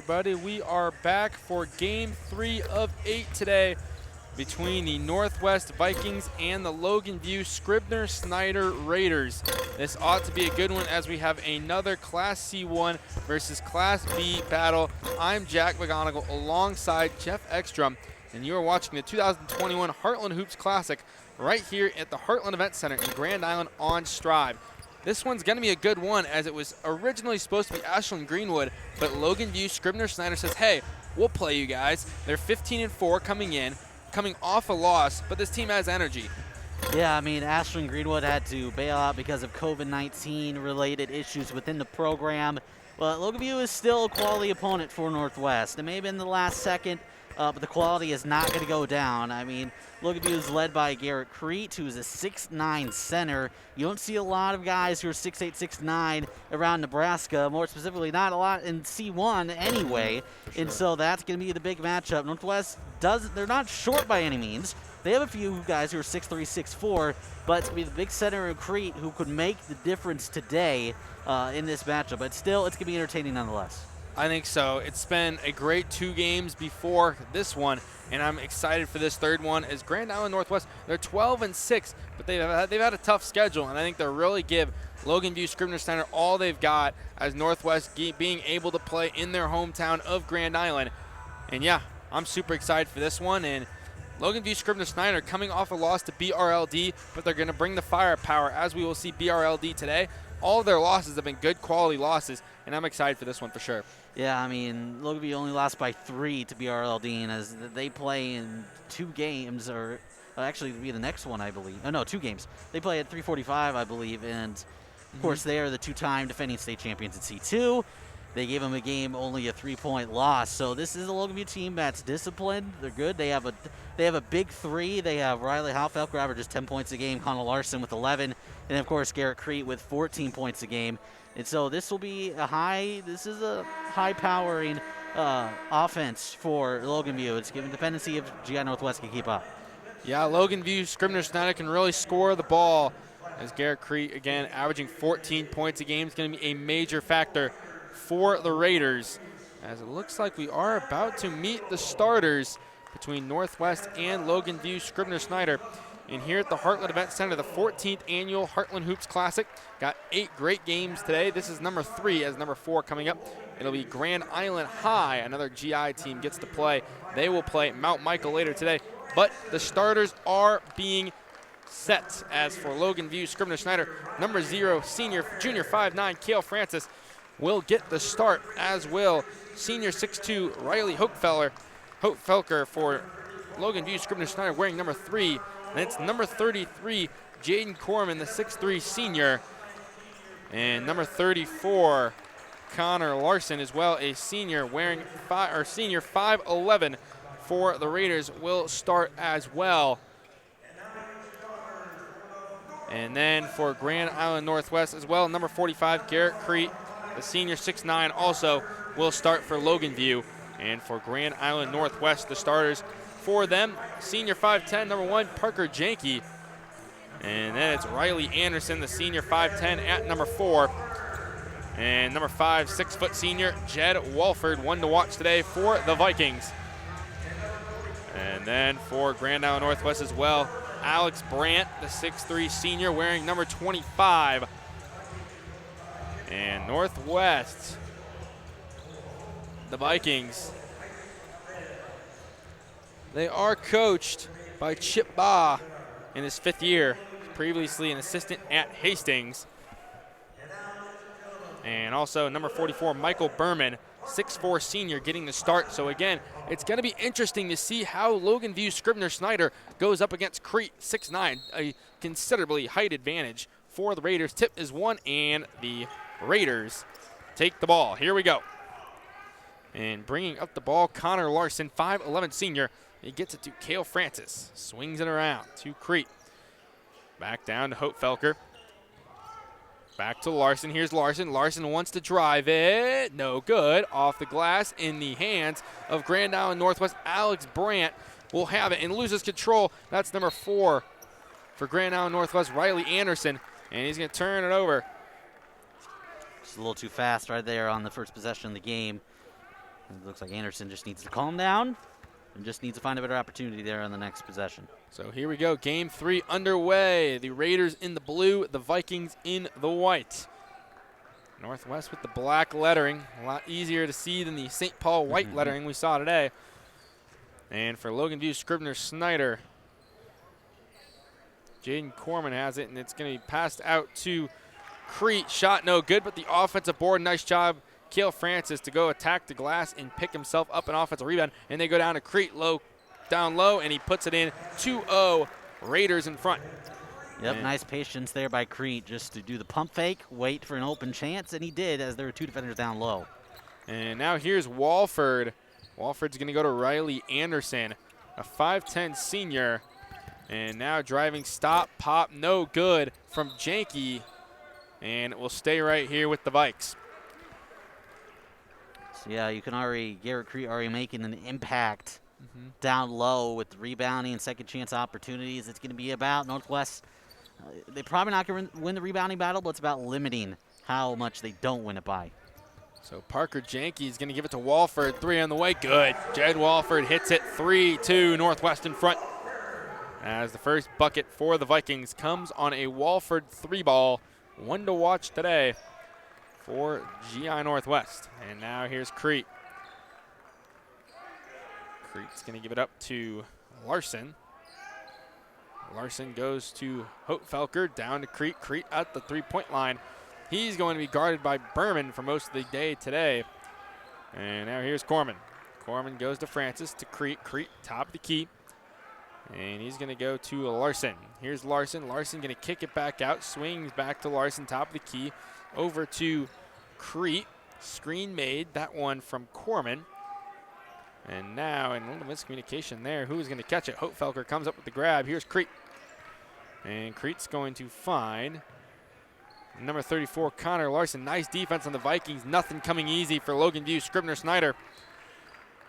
everybody. We are back for Game 3 of 8 today between the Northwest Vikings and the Logan View Scribner-Snyder Raiders. This ought to be a good one as we have another Class C1 versus Class B battle. I'm Jack McGonigal alongside Geoff Extrom, and you are watching the 2021 Heartland Hoops Classic right here at the Heartland Event Center in Grand Island on Strive. This one's going to be a good one as it was originally supposed to be Ashland Greenwood, but Logan View Scribner-Snyder says, hey, we'll play you guys. They're 15-4 coming off a loss, but this team has energy. Yeah, I mean, Ashland Greenwood had to bail out because of COVID-19 related issues within the program. But Logan View is still a quality opponent for Northwest. It may have been the last second, but the quality is not going to go down. I mean, Logan View is led by Garrett Crete, who is a 6'9 center. You don't see a lot of guys who are 6'8", 6'9 around Nebraska, more specifically not a lot in C1 anyway. Sure. And so that's going to be the big matchup. Northwest they're not short by any means. They have a few guys who are 6'3", 6'4, but it's going to be the big center in Crete who could make the difference today in this matchup. But still, it's going to be entertaining nonetheless. I think so. It's been a great 2 games before this one, and I'm excited for this third one. As Grand Island Northwest, they're 12-6, but they've had a tough schedule, and I think they'll really give Logan View Scribner-Snyder all they've got as Northwest being able to play in their hometown of Grand Island. And yeah, I'm super excited for this one. And Logan View Scribner-Snyder coming off a loss to BRLD, but they're going to bring the firepower as we will see BRLD today. All of their losses have been good quality losses, and I'm excited for this one for sure. Yeah, I mean, Logan View only lost by 3 to BRLD, and as they play in 2 games, or actually it'll be the next one, I believe. Oh, no, 2 games. They play at 3:45, I believe, and of course they are the 2-time defending state champions in C2. They gave them a game, only a 3-point loss. So this is a Logan View team that's disciplined. They're good. They have a big 3. They have Riley Halfelker averages 10 points a game, Connell Larson with 11, and of course Garrett Crete with 14 points a game. And so this will be a high-powering offense for Logan View. It's given dependency if GI Northwest can keep up. Yeah, Logan View Scribner-Snyder can really score the ball as Garrett Crete, again, averaging 14 points a game. Is going to be a major factor for the Raiders, as it looks like we are about to meet the starters between Northwest and Logan View Scribner-Snyder. And here at the Heartland Event Center, the 14th annual Heartland Hoops Classic. Got 8 great games today. This is number 3 as number 4 coming up. It'll be Grand Island High. Another GI team gets to play. They will play Mount Michael later today. But the starters are being set. As for Logan View Scribner-Snyder, number 0, junior 5'9", Cale Francis will get the start, as will senior 6'2", Riley Hopefelker for Logan View Scribner-Snyder wearing number 3. And it's number 33, Jaden Corman, the 6'3" senior. And number 34, Connor Larson, as well, a senior wearing senior 5'11" for the Raiders, will start as well. And then for Grand Island Northwest as well, number 45, Garrett Crete, the senior 6'9", also will start for Logan View. And for Grand Island Northwest, the starters for them, senior 5'10", number 1, Parker Janke. And then it's Riley Anderson, the senior 5'10", at number 4. And number 5, 6-foot senior, Jed Walford, one to watch today for the Vikings. And then for Grand Island Northwest as well, Alex Brandt, the 6'3" senior, wearing number 25. And Northwest, the Vikings, they are coached by Chip Baugh in his 5th year, previously an assistant at Hastings. And also number 44, Michael Berman, 6'4" senior, getting the start. So again, it's going to be interesting to see how Logan View Scribner-Snyder goes up against Crete, 6'9", a considerably height advantage for the Raiders. Tip is 1, and the Raiders take the ball. Here we go. And bringing up the ball, Connor Larson, 5'11" senior. He gets it to Cale Francis. Swings it around to Crete. Back down to Hopefelker. Back to Larson. Here's Larson. Larson wants to drive it. No good. Off the glass in the hands of Grand Island Northwest. Alex Brandt will have it and loses control. That's number 4 for Grand Island Northwest, Riley Anderson. And he's going to turn it over. Just a little too fast right there on the first possession of the game. It looks like Anderson just needs to calm down and just needs to find a better opportunity there on the next possession. So here we go, game 3 underway. The Raiders in the blue, the Vikings in the white. Northwest with the black lettering, a lot easier to see than the St. Paul white lettering we saw today. And for Logan View, Scribner-Snyder, Jaden Corman has it, and it's going to be passed out to Crete. Shot no good, but the offensive board, nice job, Cale Francis, to go attack the glass and pick himself up an offensive rebound. And they go down to Crete, down low, and he puts it in. 2-0, Raiders in front. Yep, nice patience there by Crete just to do the pump fake, wait for an open chance, and he did as there were 2 defenders down low. And now here's Walford. Walford's going to go to Riley Anderson, a 5'10 senior. And now driving stop, pop, no good from Janke. And it will stay right here with the Vikes. So yeah, you can Garrett Crete already making an impact down low with rebounding and second chance opportunities. It's going to be about Northwest. They're probably not going to win the rebounding battle, but it's about limiting how much they don't win it by. So Parker Janke is going to give it to Walford. 3 on the way. Good. Jed Walford hits it. 3-2, Northwest in front. As the first bucket for the Vikings comes on a Walford 3-ball. One to watch today for GI Northwest. And now here's Crete. Crete's going to give it up to Larson. Larson goes to Hotefelker, down to Crete. Crete at the 3-point line. He's going to be guarded by Berman for most of the day today. And now here's Corman. Corman goes to Francis, to Crete. Crete, top of the key. And he's going to go to Larson. Here's Larson. Larson going to kick it back out. Swings back to Larson, top of the key. Over to Crete. Screen made. That one from Corman. And now, in a little miscommunication there, who's going to catch it? Hotefelker comes up with the grab. Here's Crete. And Crete's going to find number 34, Connor Larson. Nice defense on the Vikings. Nothing coming easy for Logan View, Scribner-Snyder.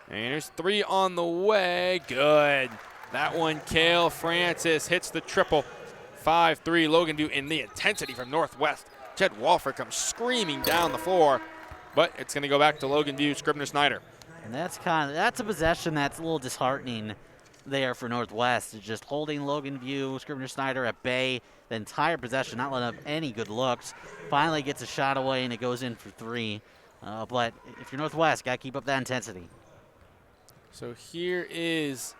And there's 3 on the way. Good. That one, Cale Francis hits the triple. 5-3, Logan View, in the intensity from Northwest. Jed Walford comes screaming down the floor, but it's going to go back to Logan View, Scribner-Snyder. And that's a possession that's a little disheartening there for Northwest. It's just holding Logan View, Scribner-Snyder at bay the entire possession, not letting up any good looks. Finally gets a shot away, and it goes in for 3. But if you're Northwest, got to keep up that intensity. So here is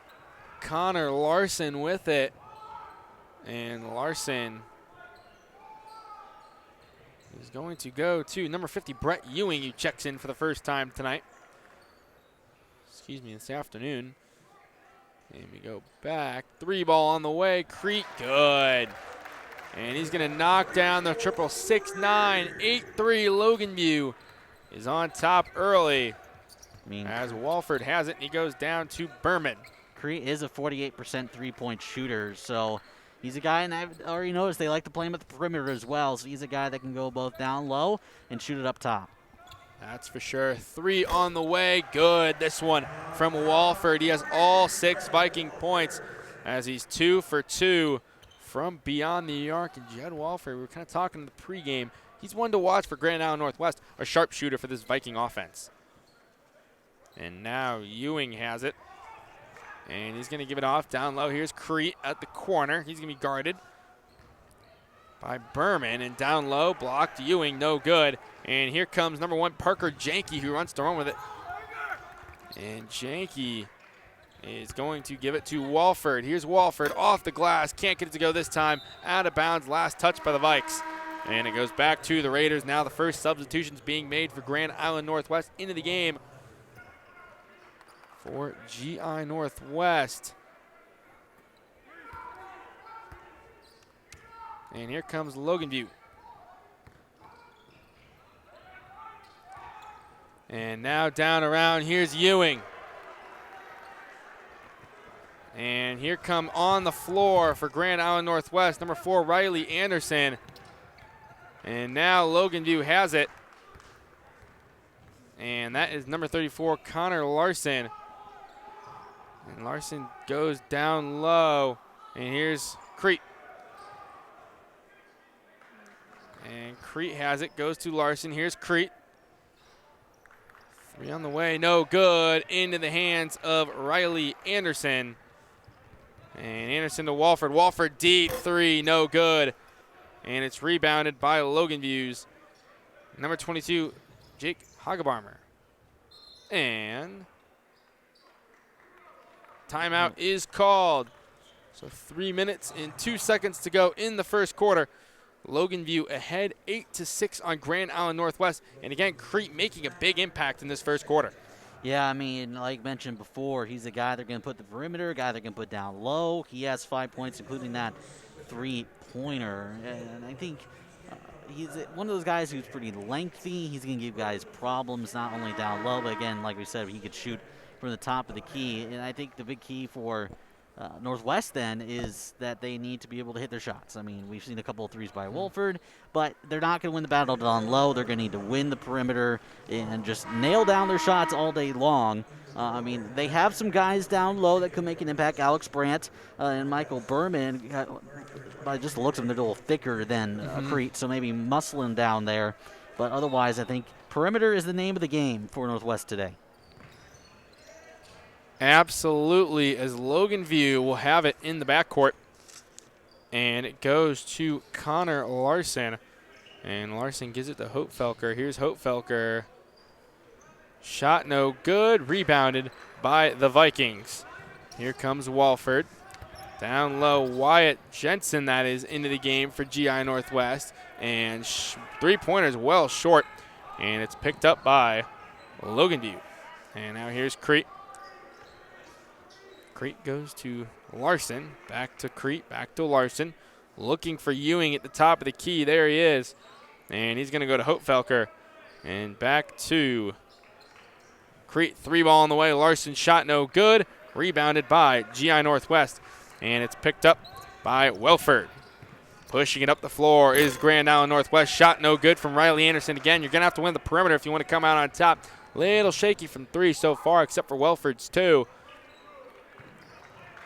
Connor Larson with it. And Larson is going to go to number 50, Brett Ewing, who checks in for the first time tonight. This afternoon. And we go back. 3-ball on the way. Crete, good. And he's going to knock down the triple. 6-9, 8-3. Logan View is on top early. As Walford has it, and he goes down to Berman. Crete is a 48% three-point shooter, so he's a guy, and I've already noticed they like to play him at the perimeter as well, so he's a guy that can go both down low and shoot it up top. That's for sure. 3 on the way. Good. This one from Walford. He has all 6 Viking points as he's 2 for 2 from beyond the arc. And Jed Walford, we were kind of talking in the pregame. He's one to watch for Grand Island Northwest, a sharpshooter for this Viking offense. And now Ewing has it. And he's going to give it off down low. Here's Crete at the corner. He's going to be guarded by Berman, and down low, blocked. Ewing, no good. And here comes number 1, Parker Janke, who runs to run with it. And Janke is going to give it to Walford. Here's Walford off the glass. Can't get it to go this time. Out of bounds, last touch by the Vikes. And it goes back to the Raiders. Now the first substitutions being made for Grand Island Northwest into the game for GI Northwest. And here comes Logan View. And now down around, here's Ewing. And here come on the floor for Grand Island Northwest, number 4, Riley Anderson. And now Logan View has it. And that is number 34, Connor Larson. And Larson goes down low. And here's Crete. And Crete has it, goes to Larson. Here's Crete. Three on the way, no good. Into the hands of Riley Anderson. And Anderson to Walford. Walford deep three, no good. And it's rebounded by Logan View's number 22, Jake Hagebarmer. And timeout is called. So 3 minutes and 2 seconds to go in the first quarter. Logan View ahead 8-6 on Grand Island Northwest. And again, Crete making a big impact in this first quarter. Yeah, I mean, like mentioned before, he's a guy they're going to put the perimeter, a guy they're going to put down low. He has 5 points, including that three-pointer. And I think he's one of those guys who's pretty lengthy. He's going to give guys problems, not only down low, but again, like we said, he could shoot from the top of the key. And I think the big key for Northwest then is that they need to be able to hit their shots. I mean, we've seen a couple of threes by Wolford, but they're not going to win the battle down low. They're going to need to win the perimeter and just nail down their shots all day long. I mean, they have some guys down low that could make an impact. Alex Brandt and Michael Berman, by just the looks of them, they're a little thicker than Crete, so maybe muscling down there. But otherwise, I think perimeter is the name of the game for Northwest today. Absolutely, as Logan View will have it in the backcourt. And it goes to Connor Larson. And Larson gives it to Hopefelker. Here's Hopefelker. Shot no good. Rebounded by the Vikings. Here comes Walford. Down low, Wyatt Jensen, that is, into the game for GI Northwest. And three-pointers well short. And it's picked up by Logan View. And now here's Crete. Crete goes to Larson, back to Crete, back to Larson. Looking for Ewing at the top of the key. There he is. And he's going to go to Hopefelker. And back to Crete. Three ball on the way. Larson shot no good. Rebounded by GI Northwest. And it's picked up by Welford. Pushing it up the floor is Grand Island Northwest. Shot no good from Riley Anderson. Again, you're going to have to win the perimeter if you want to come out on top. Little shaky from three so far, except for Welford's two.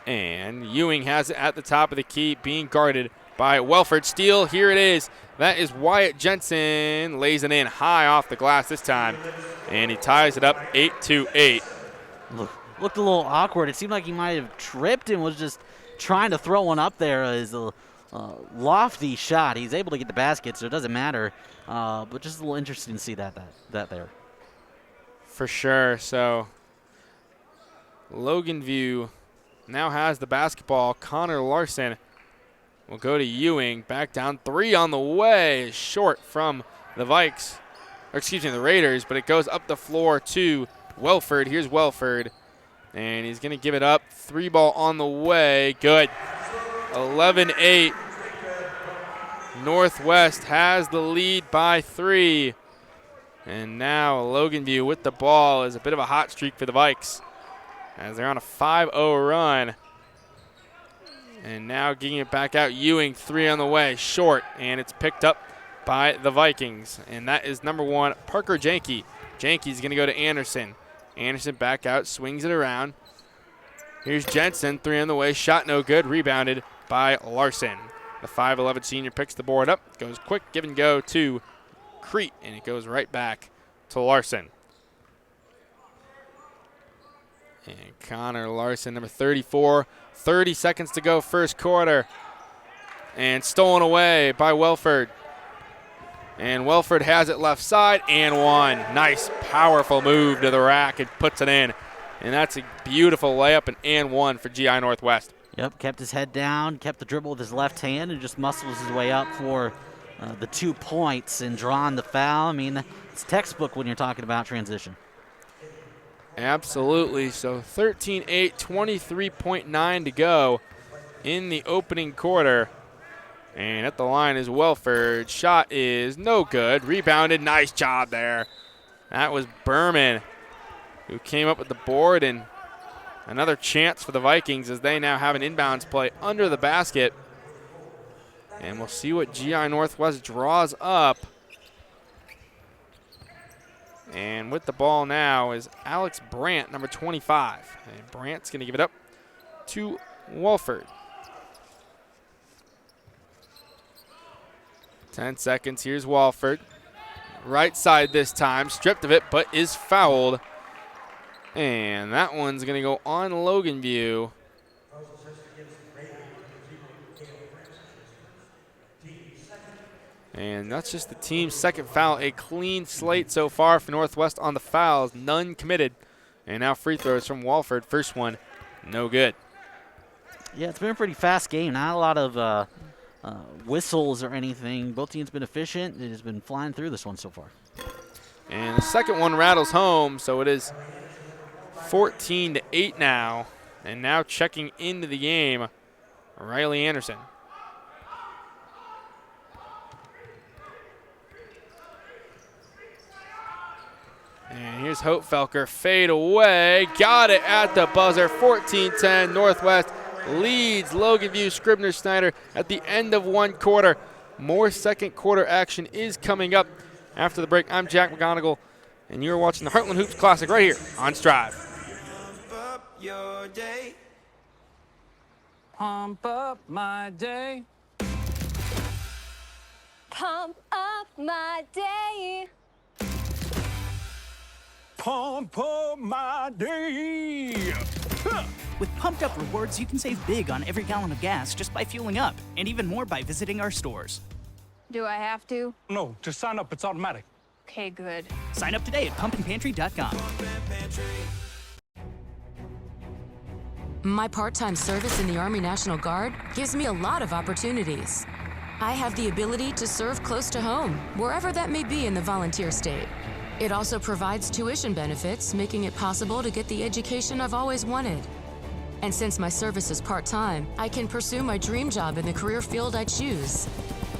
And Ewing has it at the top of the key, being guarded by Welford. Steal, here it is. That is Wyatt Jensen. Lays it in high off the glass this time. And he ties it up 8-8. Looked a little awkward. It seemed like he might have tripped and was just trying to throw one up there as a lofty shot. He's able to get the basket, so it doesn't matter. But just a little interesting to see that there. For sure. So Logan View now has the basketball. Connor Larson will go to Ewing. Back down three on the way. Short from the Vikes. Or excuse me, the Raiders. But it goes up the floor to Welford. Here's Welford. And he's going to give it up. Three ball on the way. Good. 11-8. Northwest has the lead by 3. And now Logan View with the ball is a bit of a hot streak for the Vikes, as they're on a 5-0 run. And now getting it back out. Ewing, three on the way, short, and it's picked up by the Vikings. And that is number 1, Parker Janke. Janke's going to go to Anderson. Anderson back out, swings it around. Here's Jensen, three on the way, shot no good, rebounded by Larson. The 5'11 senior picks the board up, goes quick, give and go to Crete, and it goes right back to Larson. And Connor Larson, number 34, 30 seconds to go, first quarter. And stolen away by Welford. And Welford has it left side and one. Nice, powerful move to the rack and puts it in. And that's a beautiful layup and one for GI Northwest. Yep, kept his head down, kept the dribble with his left hand, and just muscles his way up for the 2 points and drawing the foul. I mean, it's textbook when you're talking about transition. Absolutely. So 13-8, 23.9 to go in the opening quarter. And at the line is Welford. Shot is no good. Rebounded. Nice job there. That was Berman who came up with the board, and another chance for the Vikings as they now have an inbounds play under the basket. And we'll see what GI Northwest draws up. And with the ball now is Alex Brandt, number 25. And Brandt's going to give it up to Welford. 10 seconds. Here's Walford. right side this time, stripped of it, but is fouled. And that one's going to go on Logan View. And that's just the team's second foul. A clean slate so far for Northwest on the fouls, none committed. And now free throws from Walford. First one, no good. Yeah, it's been a pretty fast game. Not a lot of whistles or anything. Both teams been efficient. It has been flying through this one so far. And the second one rattles home, so it is 14-8 now. And now checking into the game, Riley Anderson. And here's Hope Felker, fade away, got it at the buzzer, 14-10, Northwest leads Logan View Scribner-Snyder at the end of one quarter. More second quarter action is coming up after the break. I'm Jack McGonigal, and you're watching the Heartland Hoops Classic right here on Strive. Pump up your day. Pump up my day. Pump up my day. Pump up my day. With Pumped Up Rewards, you can save big on every gallon of gas just by fueling up, and even more by visiting our stores. Do I have to? No, just sign up. It's automatic. Okay, good. Sign up today at pumpandpantry.com. My part-time service in the Army National Guard gives me a lot of opportunities. I have the ability to serve close to home, wherever that may be in the volunteer state. It also provides tuition benefits, making it possible to get the education I've always wanted. And since my service is part-time, I can pursue my dream job in the career field I choose.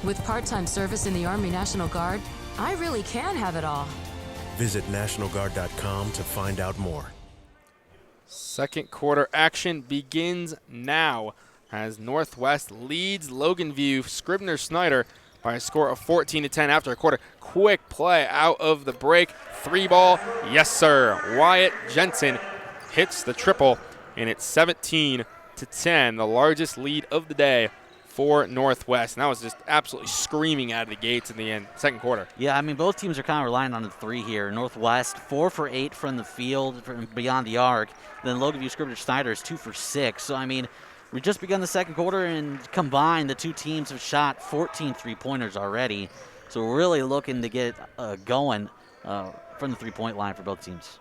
With part-time service in the Army National Guard, I really can have it all. Visit NationalGuard.com to find out more. Second quarter action begins now as Northwest leads Logan View Scribner-Snyder by a score of 14-10 after a quarter. Quick play out of the break. Three ball, yes sir. Wyatt Jensen hits the triple, and it's 17-10, the largest lead of the day for Northwest. And that was just absolutely screaming out of the gates in the end, second quarter. Yeah, I mean, both teams are kind of relying on the three here. Northwest, 4 for 8 from the field, from beyond the arc. Then Logan View Scribner-Snyder is 2 for 6. So, I mean, we've just begun the second quarter, and combined, the two teams have shot 14 three-pointers already. So we're really looking to get going from the three-point line for both teams.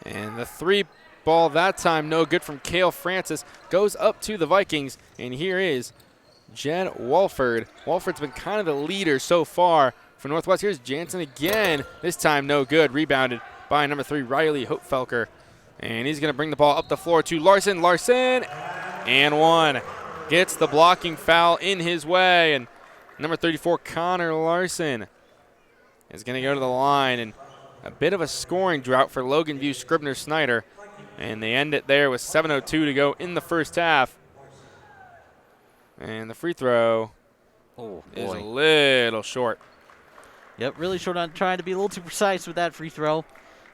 And the three ball that time, no good from Cale Francis, goes up to the Vikings. And here is Jed Walford. Walford's been kind of the leader so far for Northwest. Here's Jansen again. This time no good. Rebounded by number 3, Riley Hopefelker. And he's going to bring the ball up the floor to Larson. Larson, and one. Gets the blocking foul in his way. And number 34, Connor Larson, is going to go to the line. And a bit of a scoring drought for Logan View Scribner-Snyder. And they end it there with 7:02 to go in the first half. And the free throw is a little short. Yep, really short on trying to be a little too precise with that free throw.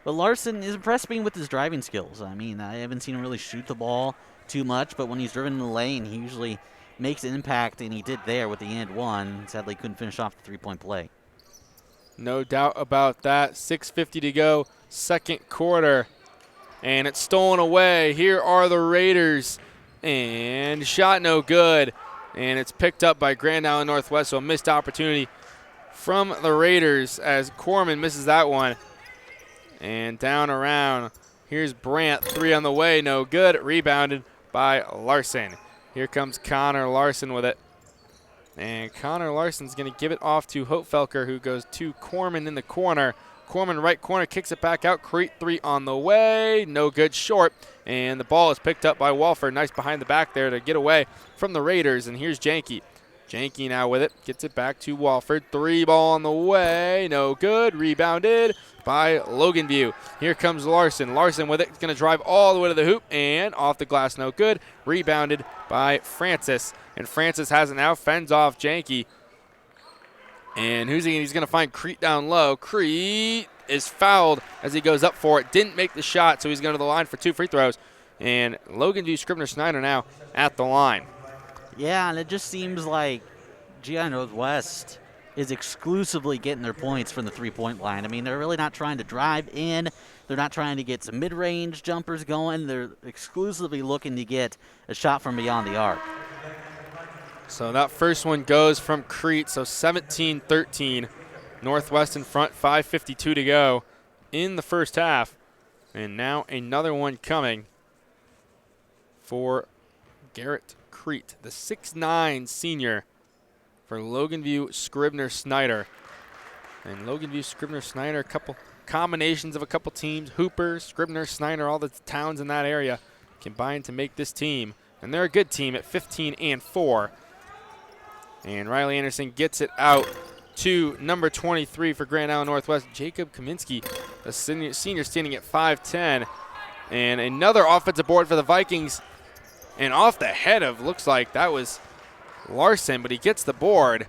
But Larson is impressed me with his driving skills. I mean, I haven't seen him really shoot the ball too much, but when he's driven in the lane, he usually makes an impact, and he did there with the and one. Sadly, couldn't finish off the three-point play. No doubt about that. 6:50 to go, second quarter. And it's stolen away. Here are the Raiders. And shot no good. And it's picked up by Grand Island Northwest, so a missed opportunity from the Raiders as Corman misses that one. And down around. Here's Brandt, 3 on the way, no good. Rebounded by Larson. Here comes Connor Larson with it. And Connor Larson's going to give it off to Hopefelker, who goes to Corman in the corner. Corman right corner, kicks it back out. Crete 3 on the way, no good, short. And the ball is picked up by Walford. Nice behind the back there to get away from the Raiders. And here's Janke. Janke now with it, gets it back to Walford. 3 ball on the way, no good. Rebounded by Logan View. Here comes Larson. Larson with it, going to drive all the way to the hoop, and off the glass, no good. Rebounded by Francis. And Francis has it now, fends off Janke. And he's going to find Crete down low. Crete is fouled as he goes up for it. Didn't make the shot, so he's going to the line for 2 free throws. And Logan View Scribner-Snyder now at the line. Yeah, and it just seems like GI Northwest is exclusively getting their points from the three-point line. I mean, they're really not trying to drive in. They're not trying to get some mid-range jumpers going. They're exclusively looking to get a shot from beyond the arc. So that first one goes from Crete, so 17-13. Northwest in front, 5:52 to go in the first half. And now another one coming for Garrett Crete, the 6'9 senior for Logan View Scribner-Snyder. And Logan View Scribner-Snyder, a couple combinations of a couple teams, Hooper, Scribner-Snyder, all the towns in that area combined to make this team. And they're a good team at 15-4. And Riley Anderson gets it out to number 23 for Grand Island Northwest, Jacob Kaminsky, a senior standing at 5'10". And another offensive board for the Vikings. And off the head of, looks like that was Larson, but he gets the board.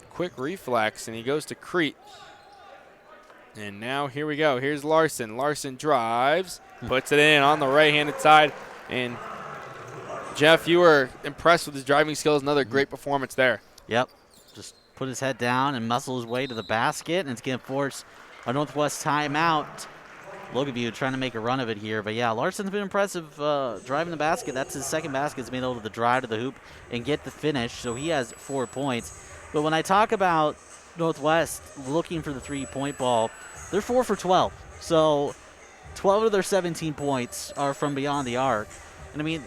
Quick reflex, and he goes to Crete. And now here we go. Here's Larson. Larson drives, puts it in on the right-handed side. And Geoff, you were impressed with his driving skills. Another great performance there. Yep. Just put his head down and muscle his way to the basket, and it's going to force a Northwest timeout. Logan View trying to make a run of it here. But, yeah, Larson's been impressive driving the basket. That's his second basket. He's been able to drive to the hoop and get the finish, so he has 4 points. But when I talk about Northwest looking for the three-point ball, they're 4 for 12. So 12 of their 17 points are from beyond the arc. And, I mean,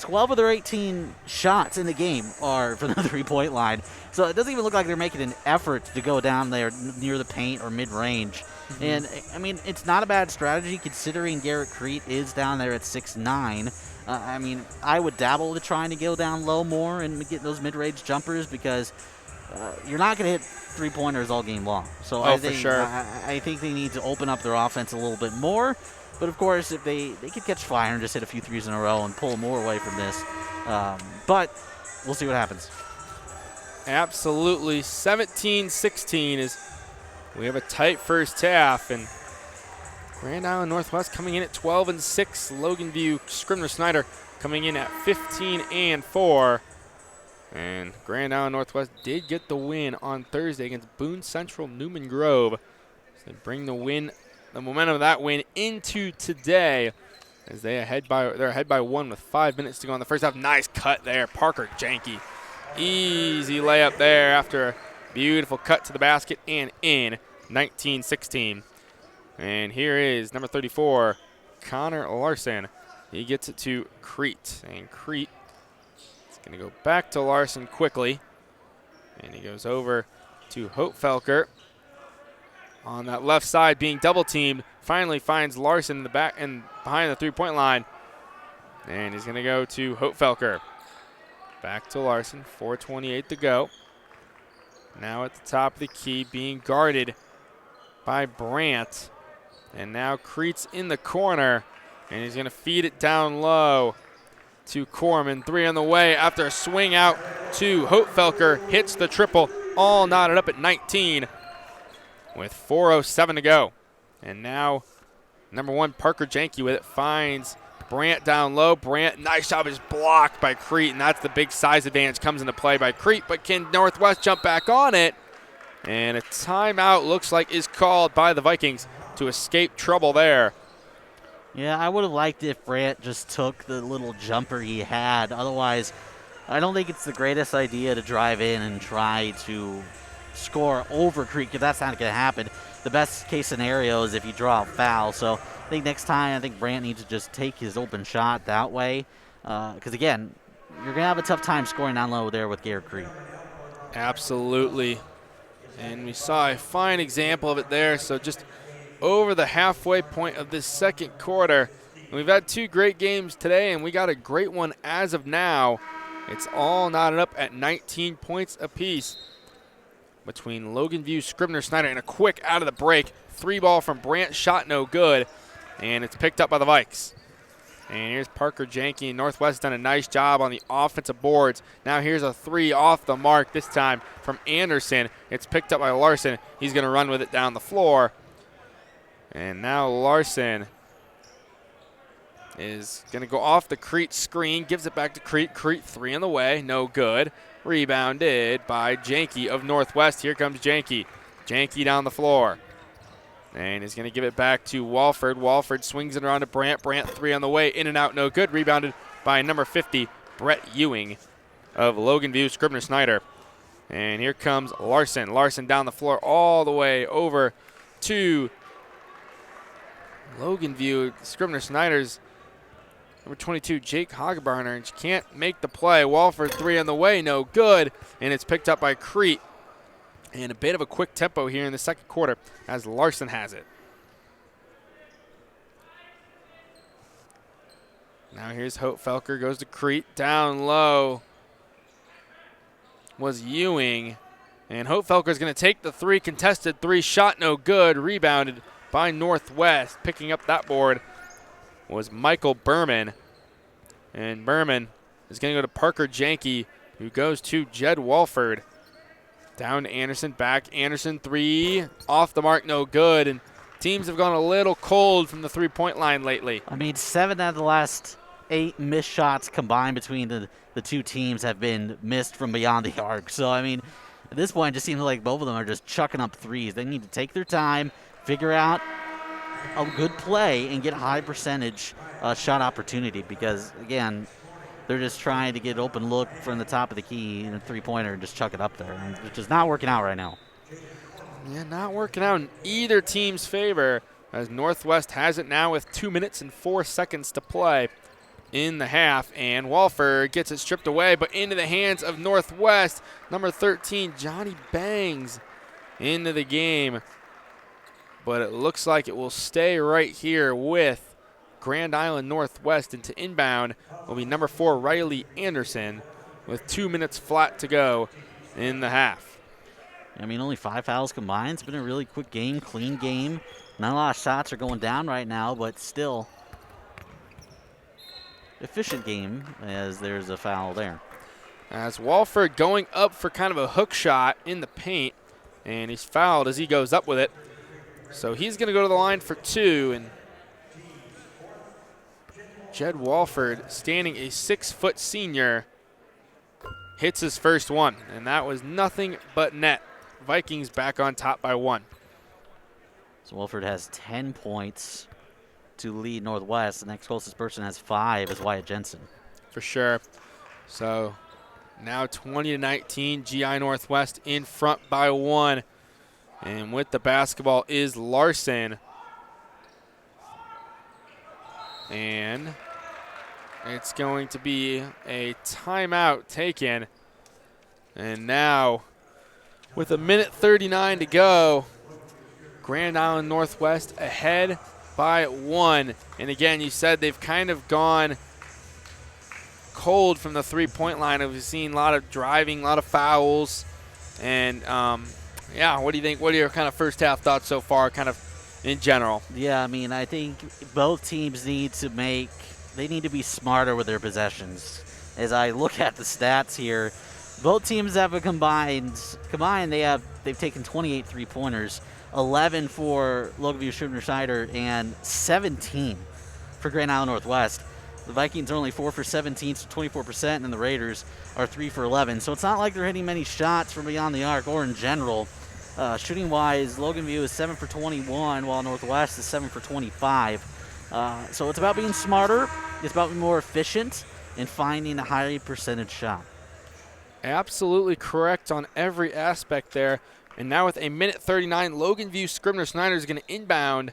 12 of their 18 shots in the game are from the three-point line. So it doesn't even look like they're making an effort to go down there near the paint or mid-range. And, I mean, it's not a bad strategy considering Garrett Crete is down there at 6'9". I mean, I would dabble with trying to go down low more and get those mid-range jumpers because you're not going to hit three-pointers all game long. So I think, for sure. I think they need to open up their offense a little bit more. But, of course, if they could catch fire and just hit a few threes in a row and pull more away from this. But we'll see what happens. Absolutely. 17-16 is we have a tight first half. And Grand Island Northwest coming in at 12-6. Logan View Scribner-Snyder coming in at 15-4. And Grand Island Northwest did get the win on Thursday against Boone Central Newman Grove. So they bring the momentum of that win into today as they're ahead by 1 with 5 minutes to go in the first half. Nice cut there, Parker Janke. Easy layup there after a beautiful cut to the basket and in. 19-16. And here is number 34, Connor Larson. He gets it to Crete. And Crete is going to go back to Larson quickly. And he goes over to Hopefelker. On that left side, being double teamed, finally finds Larson in the back and behind the three-point line. And he's going to go to Hopefelker. Back to Larson, 4:28 to go. Now at the top of the key, being guarded by Brandt. And now Crete's in the corner, and he's going to feed it down low to Corman. 3 on the way after a swing out to Hopefelker. Hits the triple, all knotted up at 19 with 4:07 to go. And now number 1, Parker Janke with it, finds Brandt down low. Brandt, nice job, is blocked by Crete, and that's the big size advantage comes into play by Crete. But can Northwest jump back on it? And a timeout looks like is called by the Vikings to escape trouble there. Yeah, I would have liked if Brandt just took the little jumper he had. Otherwise, I don't think it's the greatest idea to drive in and try to score over Crete, because that's not going to happen. The best case scenario is if you draw a foul. So I think next time, I think Brandt needs to just take his open shot that way. Because, again, you're going to have a tough time scoring down low there with Garrett Crete. Absolutely. And we saw a fine example of it there. So just over the halfway point of this second quarter. And we've had 2 great games today, and we got a great one as of now. It's all knotted up at 19 points apiece between Logan View, Scribner-Snyder, and a quick out of the break. 3-ball from Brandt, shot no good, and it's picked up by the Vikes. And here's Parker Janke. Northwest done a nice job on the offensive boards. Now here's a 3 off the mark, this time from Anderson. It's picked up by Larson. He's going to run with it down the floor. And now Larson is going to go off the Crete screen, gives it back to Crete. Crete 3 on the way, no good. Rebounded by Janke of Northwest. Here comes Janke. Janke down the floor. And he's going to give it back to Walford. Walford swings it around to Brandt. Brandt 3 on the way. In and out, no good. Rebounded by number 50, Brett Ewing of Logan View, Scribner-Snyder. And here comes Larson. Larson down the floor all the way over to Logan View. Scribner-Snyder's number 22, Jake Hagebarner. And can't make the play. Walford 3 on the way, no good. And it's picked up by Crete. And a bit of a quick tempo here in the second quarter as Larson has it. Now here's Hopefelker, goes to Crete, down low was Ewing. And Hopefelker's going to take the 3, contested 3, shot no good, rebounded by Northwest. Picking up that board was Michael Berman. And Berman is going to go to Parker Janke, who goes to Jed Walford. Down to Anderson, back Anderson, 3, off the mark, no good. And teams have gone a little cold from the three-point line lately. I mean, 7 out of the last 8 missed shots combined between the two teams have been missed from beyond the arc. So, I mean, at this point, it just seems like both of them are just chucking up threes. They need to take their time, figure out a good play, and get high percentage shot opportunity because, again, they're just trying to get open look from the top of the key and a three-pointer and just chuck it up there. And it's just not working out right now. Yeah, not working out in either team's favor as Northwest has it now with 2 minutes and 4 seconds to play in the half. And Walford gets it stripped away, but into the hands of Northwest. Number 13, Johnny Bangs into the game. But it looks like it will stay right here with Grand Island Northwest, and to inbound will be number 4, Riley Anderson, with 2 minutes flat to go in the half. I mean, only 5 fouls combined. It's been a really quick game, clean game. Not a lot of shots are going down right now, but still efficient game as there's a foul there. As Walford going up for kind of a hook shot in the paint, and he's fouled as he goes up with it. So he's going to go to the line for 2, and Jed Walford, standing a 6-foot senior, hits his first one, and that was nothing but net. Vikings back on top by 1. So Walford has 10 points to lead Northwest. The next closest person has 5 is Wyatt Jensen. For sure. So now 20-19, GI Northwest in front by 1. And with the basketball is Larson. And it's going to be a timeout taken. And now, with 1:39 to go, Grand Island Northwest ahead by 1. And again, you said they've kind of gone cold from the three-point line. We've seen a lot of driving, a lot of fouls. And, yeah, what do you think? What are your kind of first half thoughts so far, kind of in general? Yeah, I mean, I think both teams need to be smarter with their possessions. As I look at the stats here, both teams have a combined they've taken 28 three-pointers, 11 for Logan View Scribner-Snyder and 17 for Grand Island Northwest. The Vikings are only 4 for 17, so 24%, and the Raiders are 3 for 11. So it's not like they're hitting many shots from beyond the arc or in general. Shooting-wise, Logan View is 7 for 21, while Northwest is 7 for 25. So it's about being smarter. It's about being more efficient and finding a high percentage shot. Absolutely correct on every aspect there. And now with 1:39, Logan View Scribner-Snyder is going to inbound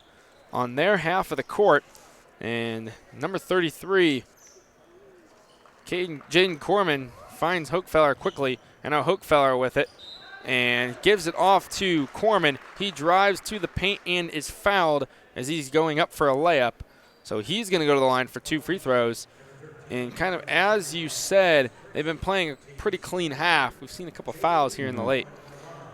on their half of the court. And number 33, Jaden Corman, finds Hokefeller quickly. And now Hokefeller with it and gives it off to Corman. He drives to the paint and is fouled as he's going up for a layup. So he's going to go to the line for 2 free throws. And kind of as you said, they've been playing a pretty clean half. We've seen a couple fouls here in the late.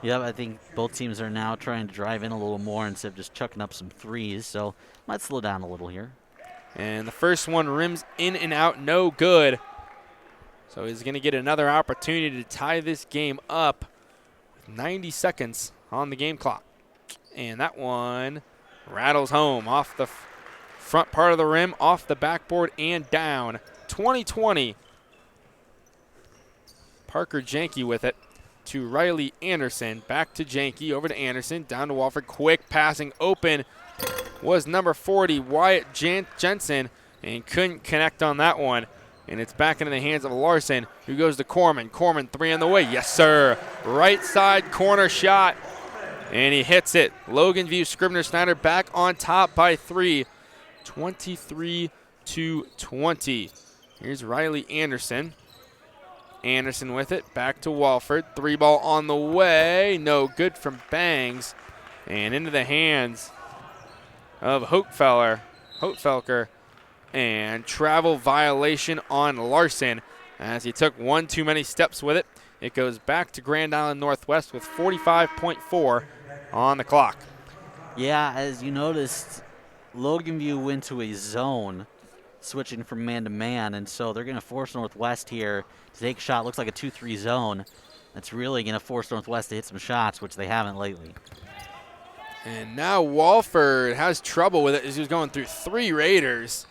Yeah, I think both teams are now trying to drive in a little more instead of just chucking up some threes. So might slow down a little here. And the first one rims in and out, no good. So he's going to get another opportunity to tie this game up with 90 seconds on the game clock. And that one rattles home off the front part of the rim, off the backboard, and down. 20-20. Parker Janke with it to Riley Anderson. Back to Janke, over to Anderson, down to Walford. Quick passing open was number 40, Wyatt Jensen, and couldn't connect on that one. And it's back into the hands of Larson, who goes to Corman. Corman, 3 on the way. Yes, sir. Right side corner shot, and he hits it. Logan View Scribner-Snyder back on top by 3, 23-20. Here's Riley Anderson. Anderson with it, back to Walford. 3 ball on the way, no good from Bangs. And into the hands of Hotefelker. And travel violation on Larson as he took one too many steps with it. It goes back to Grand Island Northwest with 45.4 on the clock. Yeah, as you noticed, Logan View went to a zone, switching from man-to-man, and so they're going to force Northwest here to take a shot. Looks like a 2-3 zone. That's really going to force Northwest to hit some shots, which they haven't lately. And now Walford has trouble with it as he was going through 3 Raiders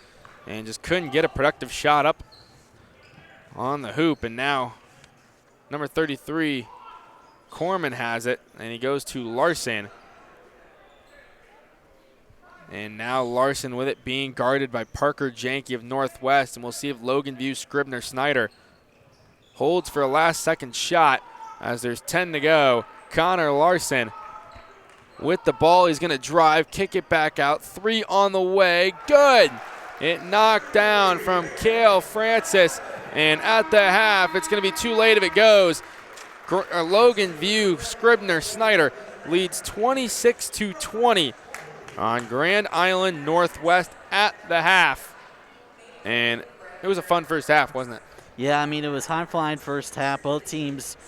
and just couldn't get a productive shot up on the hoop. And now number 33, Corman has it, and he goes to Larson. And now Larson with it, being guarded by Parker Janke of Northwest. And we'll see if Logan View Scribner-Snyder holds for a last-second shot as there's 10 to go. Connor Larson with the ball. He's going to drive, kick it back out. 3 on the way. Good. It knocked down from Cale Francis. And at the half, it's going to be too late if it goes. Logan View Scribner-Snyder leads 26-20 on Grand Island Northwest at the half. And it was a fun first half, wasn't it? Yeah, I mean, it was high-flying first half. Both teams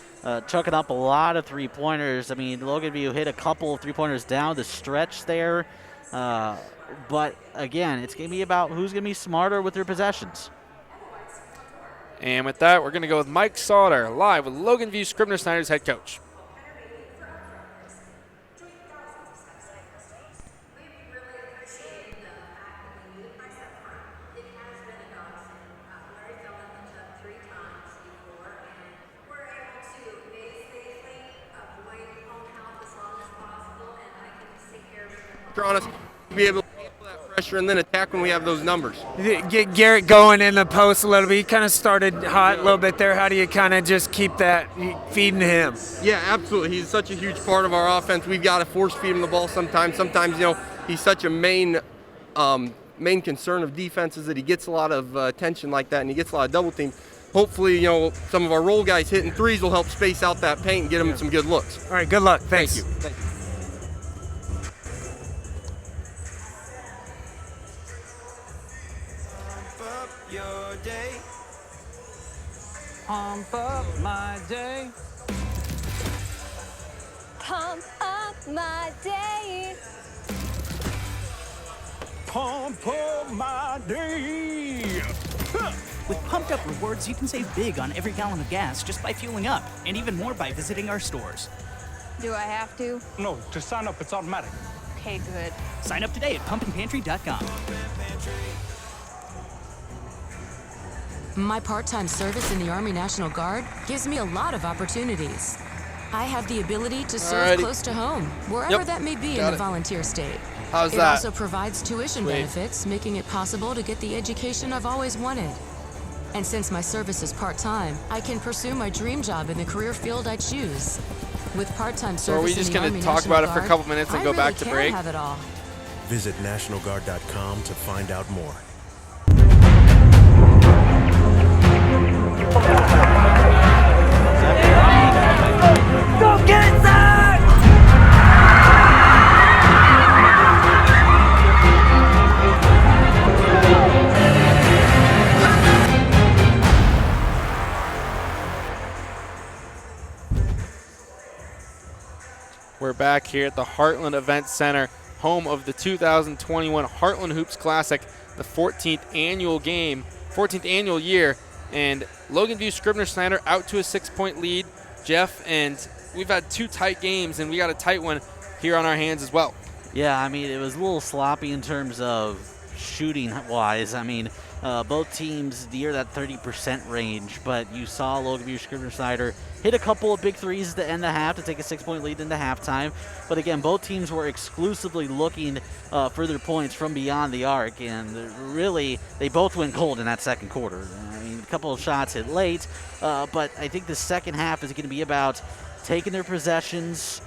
chucking up a lot of three-pointers. I mean, Logan View hit a couple of three-pointers down the stretch there. But, again, it's going to be about who's going to be smarter with their possessions. And with that, we're going to go with Mike Sauter live with Logan View Scribner-Snyder's head coach. On us to be able to handle that pressure and then attack when we have those numbers. Get Garrett going in the post a little bit. He kind of started hot a little bit there. How do you kind of just keep that feeding him? Yeah, absolutely. He's such a huge part of our offense. We've got to force feed him the ball sometimes. Sometimes, you know, he's such a main concern of defense is that he gets a lot of attention like that and he gets a lot of double teams. Hopefully, you know, some of our roll guys hitting threes will help space out that paint and get him some good looks. All right, good luck. Thanks. Thank you. Thank you. Your day. Pump up my day. Pump up my day. Pump up my day. With Pumped Up Rewards, you can save big on every gallon of gas just by fueling up, and even more by visiting our stores. Do I have to? No, to sign up, it's automatic. Okay, good. Sign up today at pumpandpantry.com. My part-time service in the Army National Guard gives me a lot of opportunities. I have the ability to serve close to home, wherever that may be in the volunteer state. How's it that? also provides tuition benefits, making it possible to get the education I've always wanted. And since my service is part-time, I can pursue my dream job in the career field I choose. With part-time So are we service just in the going Army to talk National about it for a Guard, couple minutes and I go really back to can break? have it all. Visit nationalguard.com to find out more. Go get it, Zach! We're back here at the Heartland Event Center, home of the 2021 Heartland Hoops Classic, the 14th annual game, 14th annual year. And Logan View Scribner-Snyder out to a 6-point lead, Geoff, and we've had 2 tight games, and we got a tight one here on our hands as well. Yeah, I mean, it was a little sloppy in terms of shooting-wise. I mean, Both teams near that 30% range, but you saw Logan View Scribner-Snyder hit a couple of big threes to end the half to take a 6-point lead into halftime. But again, both teams were exclusively looking for their points from beyond the arc, and really, they both went cold in that second quarter. I mean, a couple of shots hit late, but I think the second half is going to be about taking their possessions,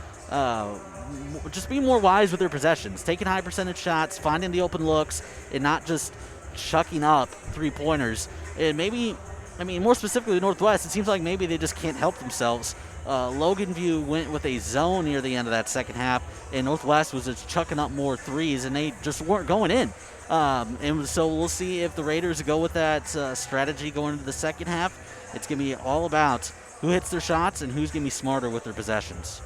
just being more wise with their possessions, taking high percentage shots, finding the open looks, and not just chucking up three-pointers. And maybe, I mean, more specifically Northwest, it seems like maybe they just can't help themselves. Logan View went with a zone near the end of that second half, and Northwest was just chucking up more threes, and they just weren't going in. And so we'll see if the Raiders go with that strategy going into the second half. It's going to be all about who hits their shots and who's going to be smarter with their possessions.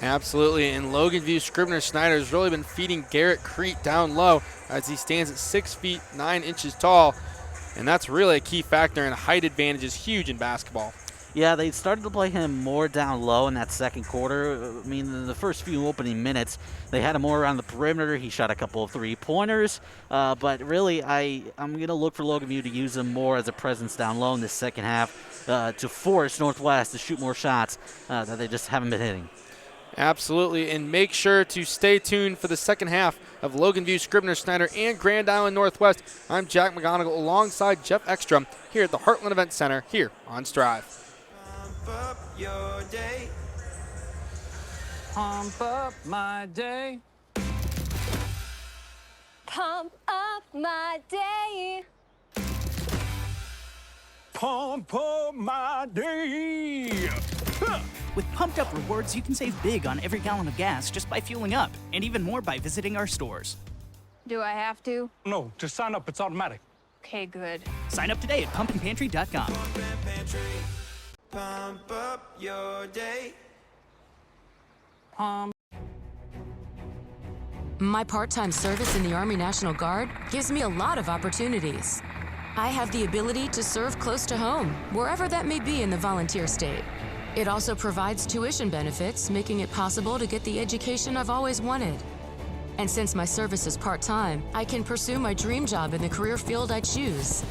Absolutely, and Logan View Scribner-Snyder has really been feeding Garrett Crete down low as he stands at 6 feet 9 inches tall, and that's really a key factor, and height advantage is huge in basketball. Yeah, they started to play him more down low in that second quarter. I mean, in the first few opening minutes, they had him more around the perimeter. He shot a couple of three-pointers, but really I'm going to look for Logan View to use him more as a presence down low in this second half to force Northwest to shoot more shots that they just haven't been hitting. Absolutely, and make sure to stay tuned for the second half of Logan View Scribner-Snyder and Grand Island Northwest. I'm Jack McGonigal alongside Geoff Extrom here at the Heartland Event Center here on Strive. Pump up your day. Pump up my day. Pump up my day. Pump up my day. With Pumped Up Rewards, you can save big on every gallon of gas just by fueling up, and even more by visiting our stores. Do I have to? No, to sign up, it's automatic. Okay, good. Sign up today at pumpkinpantry.com. Pump up your day. My part-time service in the Army National Guard gives me a lot of opportunities. I have the ability to serve close to home, wherever that may be in the volunteer state. It also provides tuition benefits, making it possible to get the education I've always wanted. And since my service is part-time, I can pursue my dream job in the career field I choose.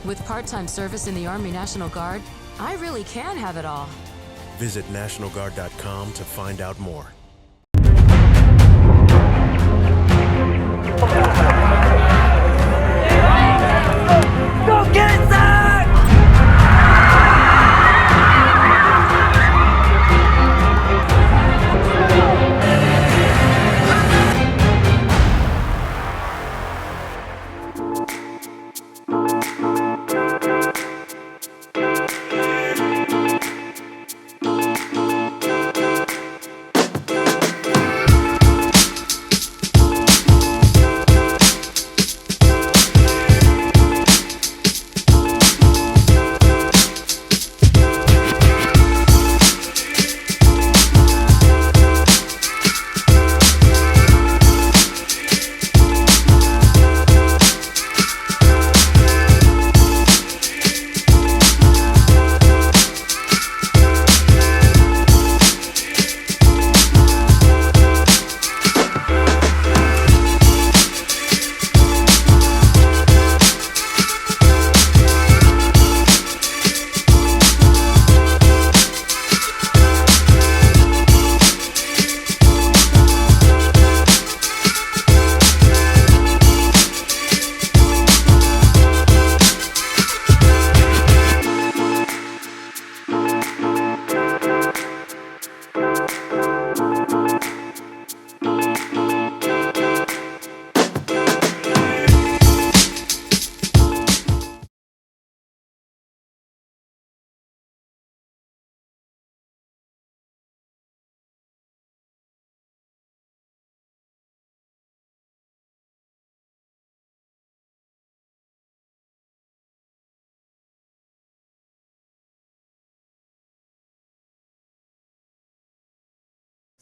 With part-time service in the Army National Guard, I really can have it all. Visit nationalguard.com to find out more. Go get it, Zach!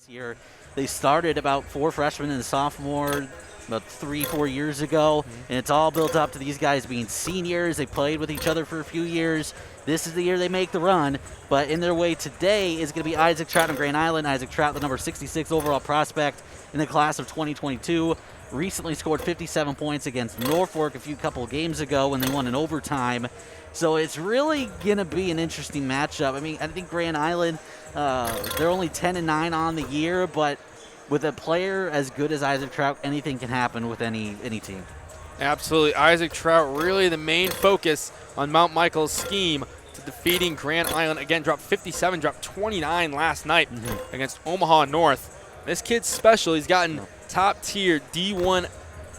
Year. They started about 4 freshmen and a sophomore about 3-4 years ago, and it's all built up to these guys being seniors. They played with each other for a few years. This is the year they make the run, but in their way today is going to be Isaac Trout of Grand Island. Isaac Trout, the number 66 overall prospect in the class of 2022. recently scored 57 points against Norfolk a couple of games ago when they won in overtime. So it's really going to be an interesting matchup. I mean, I think Grand Island, they're only 10-9 on the year, but with a player as good as Isaac Trout, anything can happen with any team. Absolutely. Isaac Trout really the main focus on Mount Michael's scheme to defeating Grand Island. Again, dropped 57, dropped 29 last night against Omaha North. This kid's special. He's gotten top-tier D1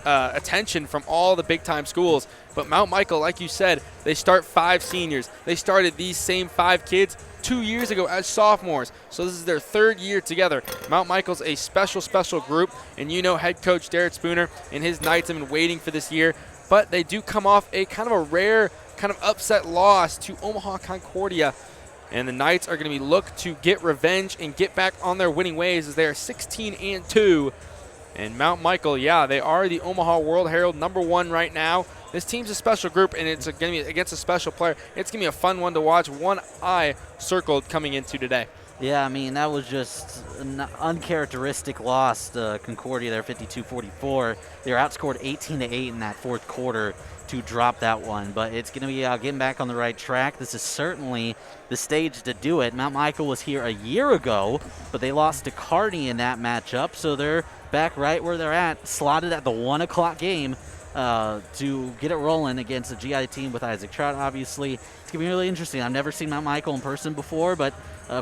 attention from all the big-time schools. But Mount Michael, like you said, they start 5 seniors. They started these same 5 kids 2 years ago as sophomores. So this is their 3rd year together. Mount Michael's a special, special group. And you know head coach Derek Spooner and his Knights have been waiting for this year. But they do come off a kind of a rare kind of upset loss to Omaha Concordia. And the Knights are going to be looked to get revenge and get back on their winning ways as they are 16-2. And Mount Michael, yeah, they are the Omaha World Herald #1 right now. This team's a special group, and it's going to be against a special player. It's going to be a fun one to watch. One eye circled coming into today. Yeah, I mean, that was just an uncharacteristic loss to Concordia there, 52-44. They were outscored 18-8 in that 4th quarter to drop that one. But it's going to be getting back on the right track. This is certainly the stage to do it. Mount Michael was here a year ago, but they lost to Kearney in that matchup. So they're back right where they're at, slotted at the 1 o'clock game to get it rolling against a GI team with Isaac Trout, obviously. It's going to be really interesting. I've never seen Mount Michael in person before, but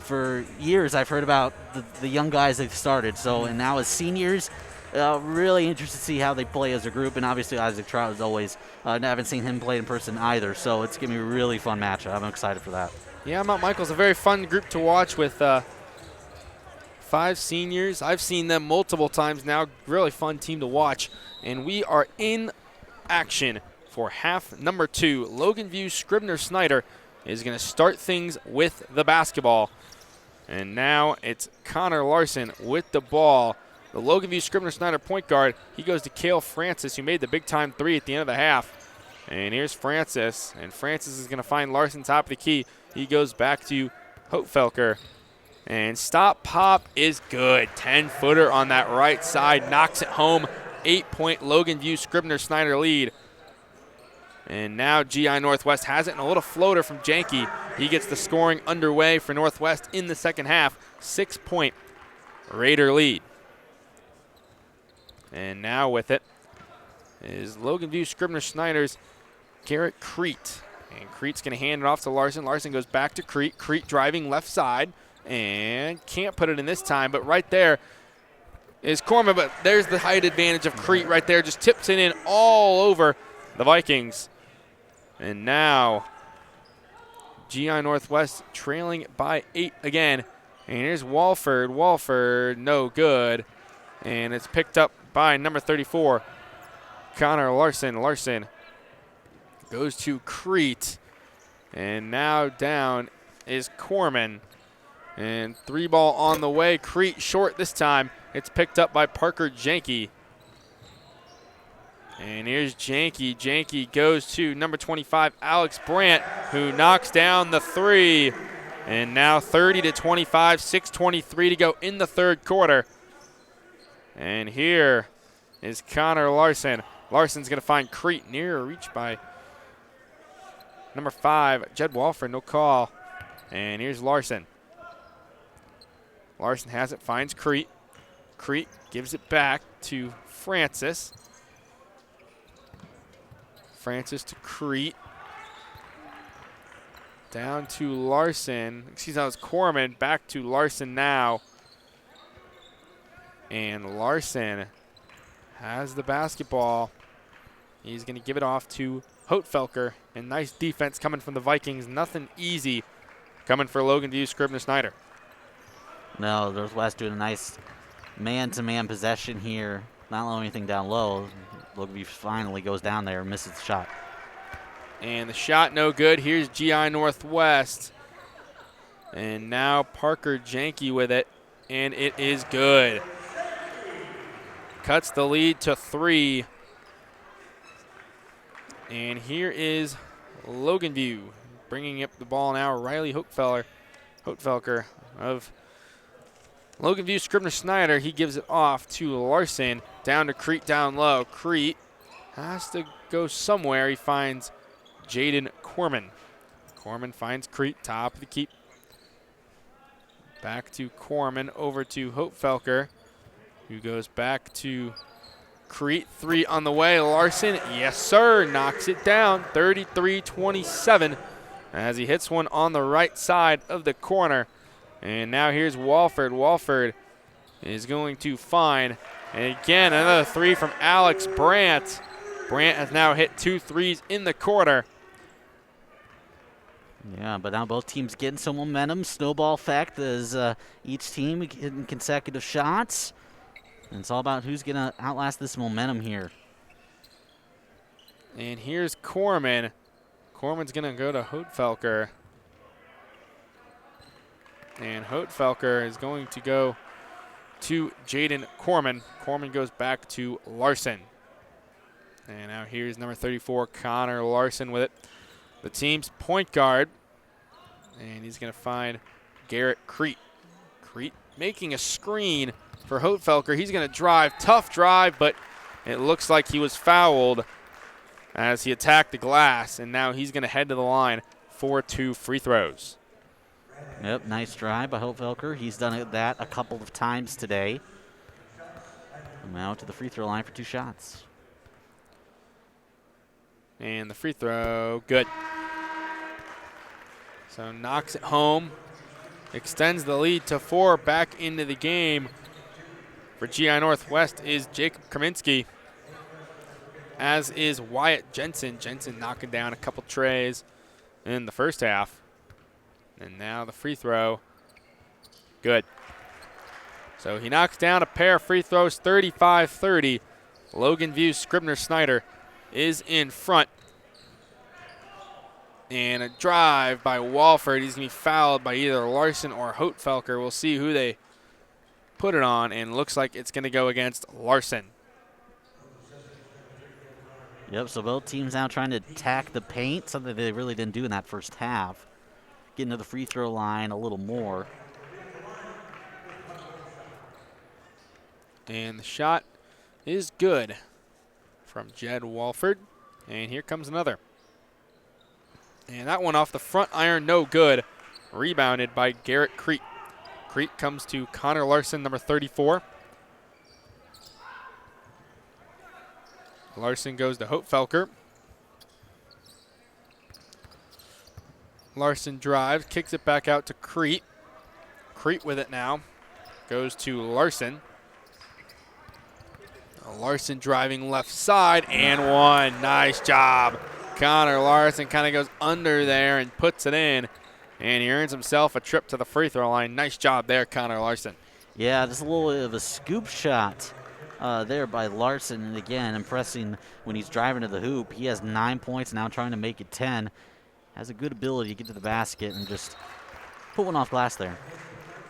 for years I've heard about the young guys they've started. So, and now as seniors, really interested to see how they play as a group. And obviously Isaac Trout is always, I haven't seen him play in person either. So it's going to be a really fun matchup. I'm excited for that. Yeah, Mount Michael's a very fun group to watch with 5 seniors. I've seen them multiple times now. Really fun team to watch. And we are in action for half number 2. Logan View Scribner-Snyder is going to start things with the basketball. And now it's Connor Larson with the ball. The Logan View Scribner-Snyder point guard, he goes to Cale Francis, who made the big-time 3 at the end of the half. And here's Francis, and Francis is going to find Larson top of the key. He goes back to Hotefelker. And stop pop is good. 10-footer on that right side, knocks it home. 8-point Logan View Scribner-Snyder lead. And now GI Northwest has it in a little floater from Janke. He gets the scoring underway for Northwest in the second half. 6-point Raider lead. And now with it is Logan View Scribner-Snyder's Garrett Crete. And Crete's going to hand it off to Larson. Larson goes back to Crete. Crete driving left side and can't put it in this time. But right there is Corman. But there's the height advantage of Crete right there. Just tips it in all over the Vikings. And now GI Northwest trailing by 8 again. And here's Walford. Walford, no good. And it's picked up by number 34, Connor Larson. Larson goes to Crete. And now down is Corman. And 3-ball on the way. Crete short this time. It's picked up by Parker Janke. And here's Janke. Janke goes to number 25, Alex Brandt, who knocks down the 3. And now 30-25, 6:23 to go in the 3rd quarter. And here is Connor Larson. Larson's going to find Crete near a reach by number 5, Jed Walford, no call. And here's Larson. Larson has it, finds Crete. Crete gives it back to Francis. Francis to Crete. Down to Larson. Excuse me, that was Corman. Back to Larson now. And Larson has the basketball. He's going to give it off to Hotefelker. And nice defense coming from the Vikings. Nothing easy coming for Logan View Scribner-Snyder. No, Northwest doing a nice man-to-man possession here. Not allowing anything down low. Logan View finally goes down there and misses the shot. And the shot no good. Here's GI Northwest. And now Parker Janke with it. And it is good. Cuts the lead to 3. And here is Logan View bringing up the ball now. Riley Hotefelker of Logan View, Scribner-Snyder, he gives it off to Larson. Down to Crete down low. Crete has to go somewhere. He finds Jaden Corman. Corman finds Crete, top of the keep. Back to Corman, over to Hopefelker, who goes back to Crete. 3 on the way. Larson, yes sir, knocks it down. 33-27 as he hits one on the right side of the corner. And now here's Walford. Walford is going to find, and again, another 3 from Alex Brandt. Brandt has now hit 2 threes in the quarter. Yeah, but now both teams getting some momentum. Snowball effect as each team hitting consecutive shots. And it's all about who's going to outlast this momentum here. And here's Corman. Corman's going to go to Hopefelker. And Hopefelker is going to go to Jaden Corman. Corman goes back to Larson. And now here's number 34, Connor Larson with it. The team's point guard. And he's going to find Garrett Crete. Crete making a screen for Hopefelker. He's going to drive. Tough drive, but it looks like he was fouled as he attacked the glass. And now he's going to head to the line for 2 free throws. Yep, nice drive by Hopefelker. He's done that a couple of times today. Now to the free throw line for 2 shots. And the free throw, good. So knocks it home, extends the lead to 4. Back into the game for GI Northwest is Jacob Kaminsky, as is Wyatt Jensen. Jensen knocking down a couple trays in the first half. And now the free throw, good. So he knocks down a pair of free throws, 35-30. Logan View, Scribner-Snyder is in front. And a drive by Walford. He's going to be fouled by either Larson or Hopefelker. We'll see who they put it on, and looks like it's going to go against Larson. Yep, so both teams now trying to attack the paint, something they really didn't do in that first half. Getting to the free throw line a little more. And the shot is good from Jed Walford. And here comes another. And that one off the front iron, no good. Rebounded by Garrett Crete. Crete comes to Connor Larson, number 34. Larson goes to Hopefelker. Larson drives, kicks it back out to Crete. Crete with it now. Goes to Larson. Larson driving left side and one. Nice job. Connor Larson kind of goes under there and puts it in. And he earns himself a trip to the free throw line. Nice job there, Connor Larson. Yeah, just a little bit of a scoop shot there by Larson. And again, impressing when he's driving to the hoop. He has 9 points now, trying to make it 10. Has a good ability to get to the basket and just put one off glass there.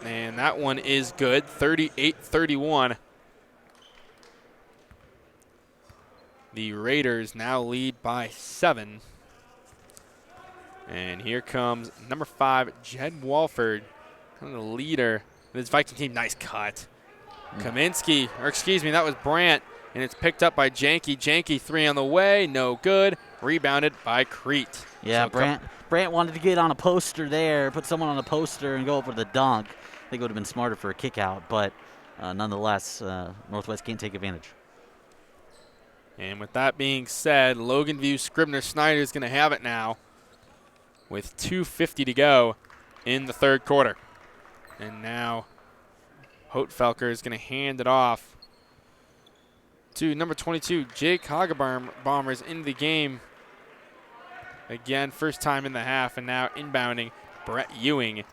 And that one is good, 38-31. The Raiders now lead by 7. And here comes number 5, Jed Walford, kind of the leader of this Viking team. Nice cut. Kaminsky, or excuse me, that was Brandt, and it's picked up by Janke. Janke 3 on the way, no good. Rebounded by Crete. Yeah, So Brandt wanted to get on a poster there, put someone on a poster and go for the dunk. I think it would have been smarter for a kick out, but nonetheless, Northwest can't take advantage. And with that being said, Logan View Scribner-Snyder is going to have it now with 2:50 to go in the third quarter. And now Hopefelker is going to hand it off to number 22, Jake Hagebaumers into the game. Again, first time in the half, and now inbounding Brett Ewing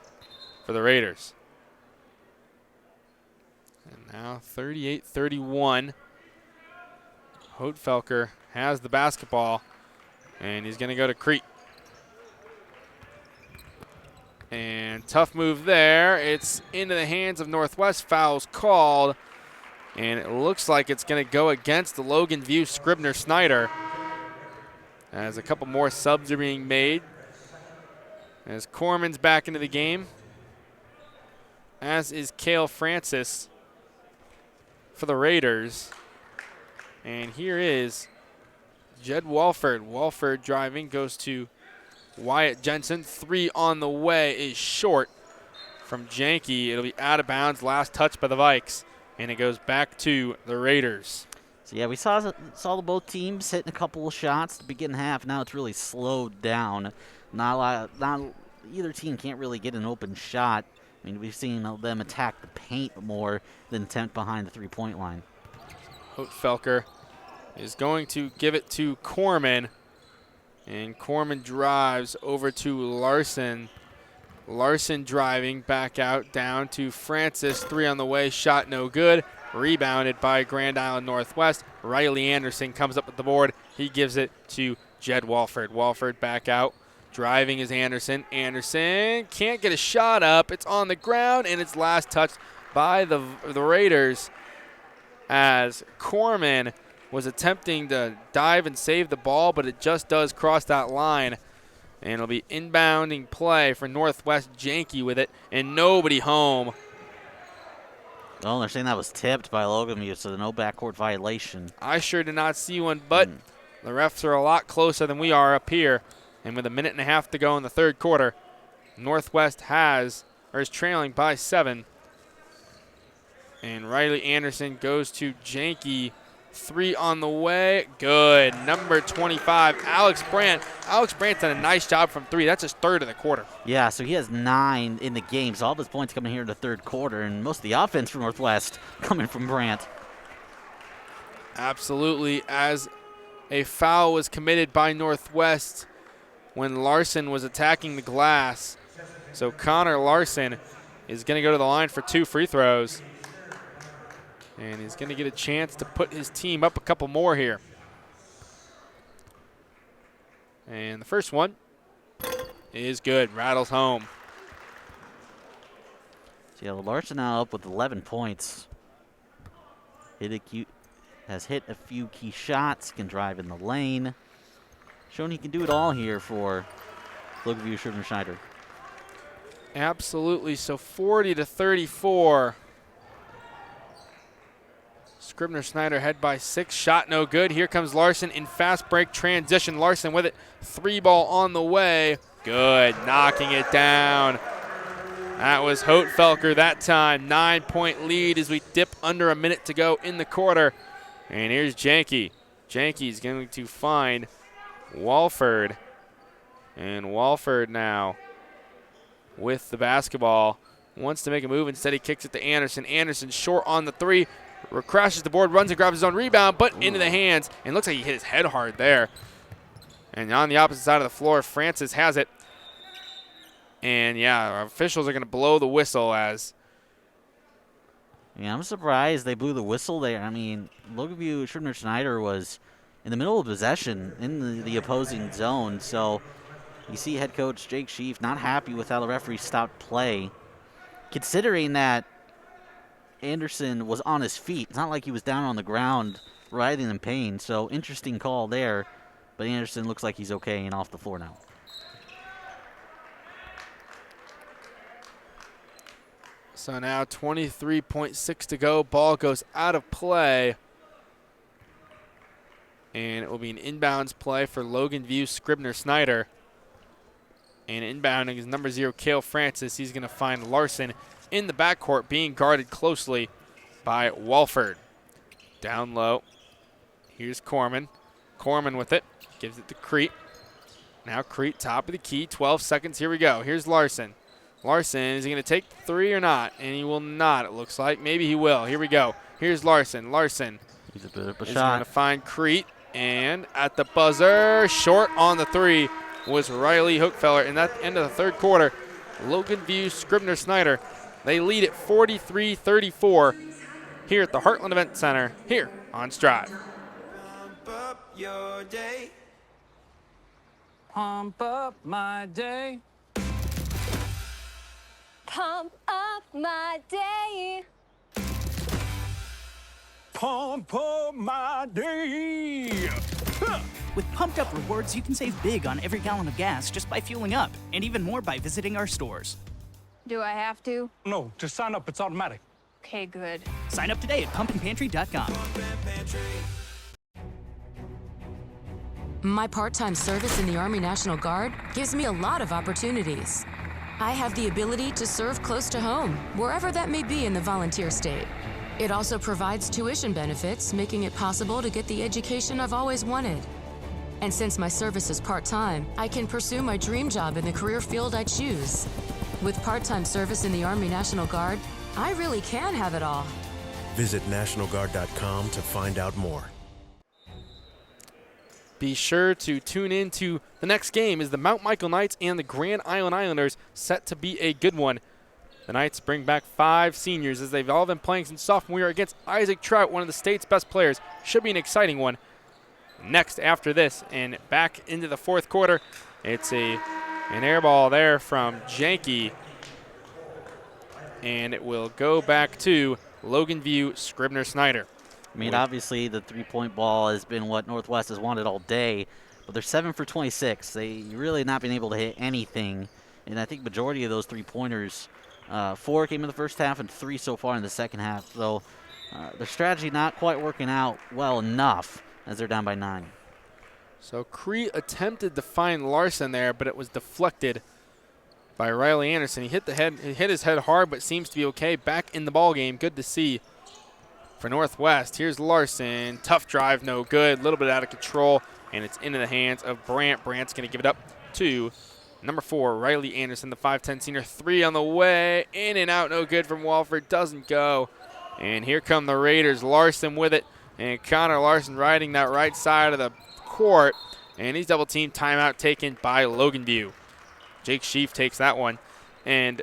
for the Raiders. And now 38-31. Hopefelker has the basketball, and he's going to go to Crete. And tough move there. It's into the hands of Northwest. Fouls called, and it looks like it's going to go against the Logan View Scribner-Snyder, as a couple more subs are being made. As Corman's back into the game. as is Cale Francis for the Raiders. And here is Jed Walford. Walford driving, goes to Wyatt Jensen. 3 on the way is short from Janke. It'll be out of bounds. Last touch by the Vikes. And it goes back to the Raiders. So yeah, we saw both teams hitting a couple of shots to begin half. Now it's really slowed down. Not either team can't really get an open shot. I mean, we've seen them attack the paint more than attempt behind the three-point line. Hotefelker is going to give it to Corman. And Corman drives over to Larson. Larson driving back out, down to Francis. 3 on the way, shot no good. Rebounded by Grand Island Northwest. Riley Anderson comes up with the board. He gives it to Jed Walford. Walford back out. Driving is Anderson. Anderson can't get a shot up. It's on the ground, and it's last touched by the Raiders as Corman was attempting to dive and save the ball, but it just does cross that line. And it'll be inbounding play for Northwest. Janke with it, and nobody home. Oh, they're saying that was tipped by Logan View, so no backcourt violation. I sure did not see one, but the refs are a lot closer than we are up here. And with 1.5 minutes to go in the third quarter, Northwest is trailing by 7. And Riley Anderson goes to Janke. 3 on the way. Good. Number 25, Alex Brandt. Alex Brandt's done a nice job from 3. That's his third of the quarter. Yeah, so he has 9 in the game. So all of his points coming here in the third quarter, and most of the offense for Northwest coming from Brandt. Absolutely. As a foul was committed by Northwest when Larson was attacking the glass. So Connor Larson is going to go to the line for 2 free throws. And he's going to get a chance to put his team up a couple more here. And the first one is good. Rattles home. So yeah, Larson now up with 11 points. Has hit a few key shots, can drive in the lane. Showing he can do it all here for Logan View Scribner-Snyder. Absolutely. So 40-34. Scribner-Snyder head by 6. Shot no good. Here comes Larson in fast break transition. Larson with it. 3 ball on the way. Good. Knocking it down. That was Hotefelker that time. 9-point lead as we dip under a minute to go in the quarter. And here's Janke. Janke's going to find Walford. And Walford now with the basketball. Wants to make a move. Instead, he kicks it to Anderson. Anderson short on the 3. Crashes the board, runs and grabs his own rebound, but into the hands. And looks like he hit his head hard there. And on the opposite side of the floor, Francis has it. And, yeah, our officials are going to blow the whistle as. Yeah, I'm surprised they blew the whistle there. I mean, Logan View Scribner-Snyder was in the middle of possession in the opposing zone. So you see head coach Jake Sheaf not happy with how the referee stopped play. Considering that Anderson was on his feet. It's not like he was down on the ground writhing in pain. So interesting call there. But Anderson looks like he's okay and off the floor now. So now 23.6 to go. Ball goes out of play. And it will be an inbounds play for Logan View Scribner-Snyder. And inbounding is number 0, Cale Francis. He's going to find Larson in the backcourt, being guarded closely by Walford. Down low. Here's Corman. Corman with it. Gives it to Crete. Now Crete, top of the key. 12 seconds. Here we go. Here's Larson. Larson, is he going to take the 3 or not? And he will not, it looks like. Maybe he will. Here we go. Here's Larson. Larson He's a bit of a is shot. going to find Crete. And at the buzzer, short on the 3 was Riley Hookfeller. And that's the end of the third quarter. Logan View Scribner-Snyder. They lead at 43-34 here at the Heartland Event Center here on Strive. Pump up your day. Pump up my day. Pump up my day. Pump up my day. With Pumped Up Rewards, you can save big on every gallon of gas just by fueling up, and even more by visiting our stores. Do I have to? No, to sign up, it's automatic. Okay, good. Sign up today at pumpkinpantry.com. My part-time service in the Army National Guard gives me a lot of opportunities. I have the ability to serve close to home, wherever that may be in the volunteer state. It also provides tuition benefits, making it possible to get the education I've always wanted. And since my service is part-time, I can pursue my dream job in the career field I choose. With part-time service in the Army National Guard, I really can have it all. Visit nationalguard.com to find out more. Be sure to tune in to the next game is the Mount Michael Knights and the Grand Island Islanders, set to be a good one. The Knights bring back 5 seniors as they've all been playing since sophomore year against Isaac Trout, one of the state's best players. Should be an exciting one. Next after this and back into the fourth quarter, it's an air ball there from Janke. And it will go back to Logan View Scribner-Snyder. I mean, obviously the three-point ball has been what Northwest has wanted all day, but they're 7 for 26. They really not been able to hit anything, and I think majority of those three-pointers, 4 came in the first half and 3 so far in the second half. So their strategy not quite working out well enough as they're down by 9. So Cree attempted to find Larson there, but it was deflected by Riley Anderson. He hit his head hard, but seems to be okay. Back in the ball game. Good to see for Northwest. Here's Larson. Tough drive, no good. A little bit out of control, and it's into the hands of Brandt. Brandt's going to give it up to number 4, Riley Anderson, the 5'10 senior. 3 on the way. In and out, no good from Walford. Doesn't go. And here come the Raiders. Larson with it, and Connor Larson riding that right side of the court. And he's double team. Timeout taken by Logan View. Jake Sheaf takes that one, and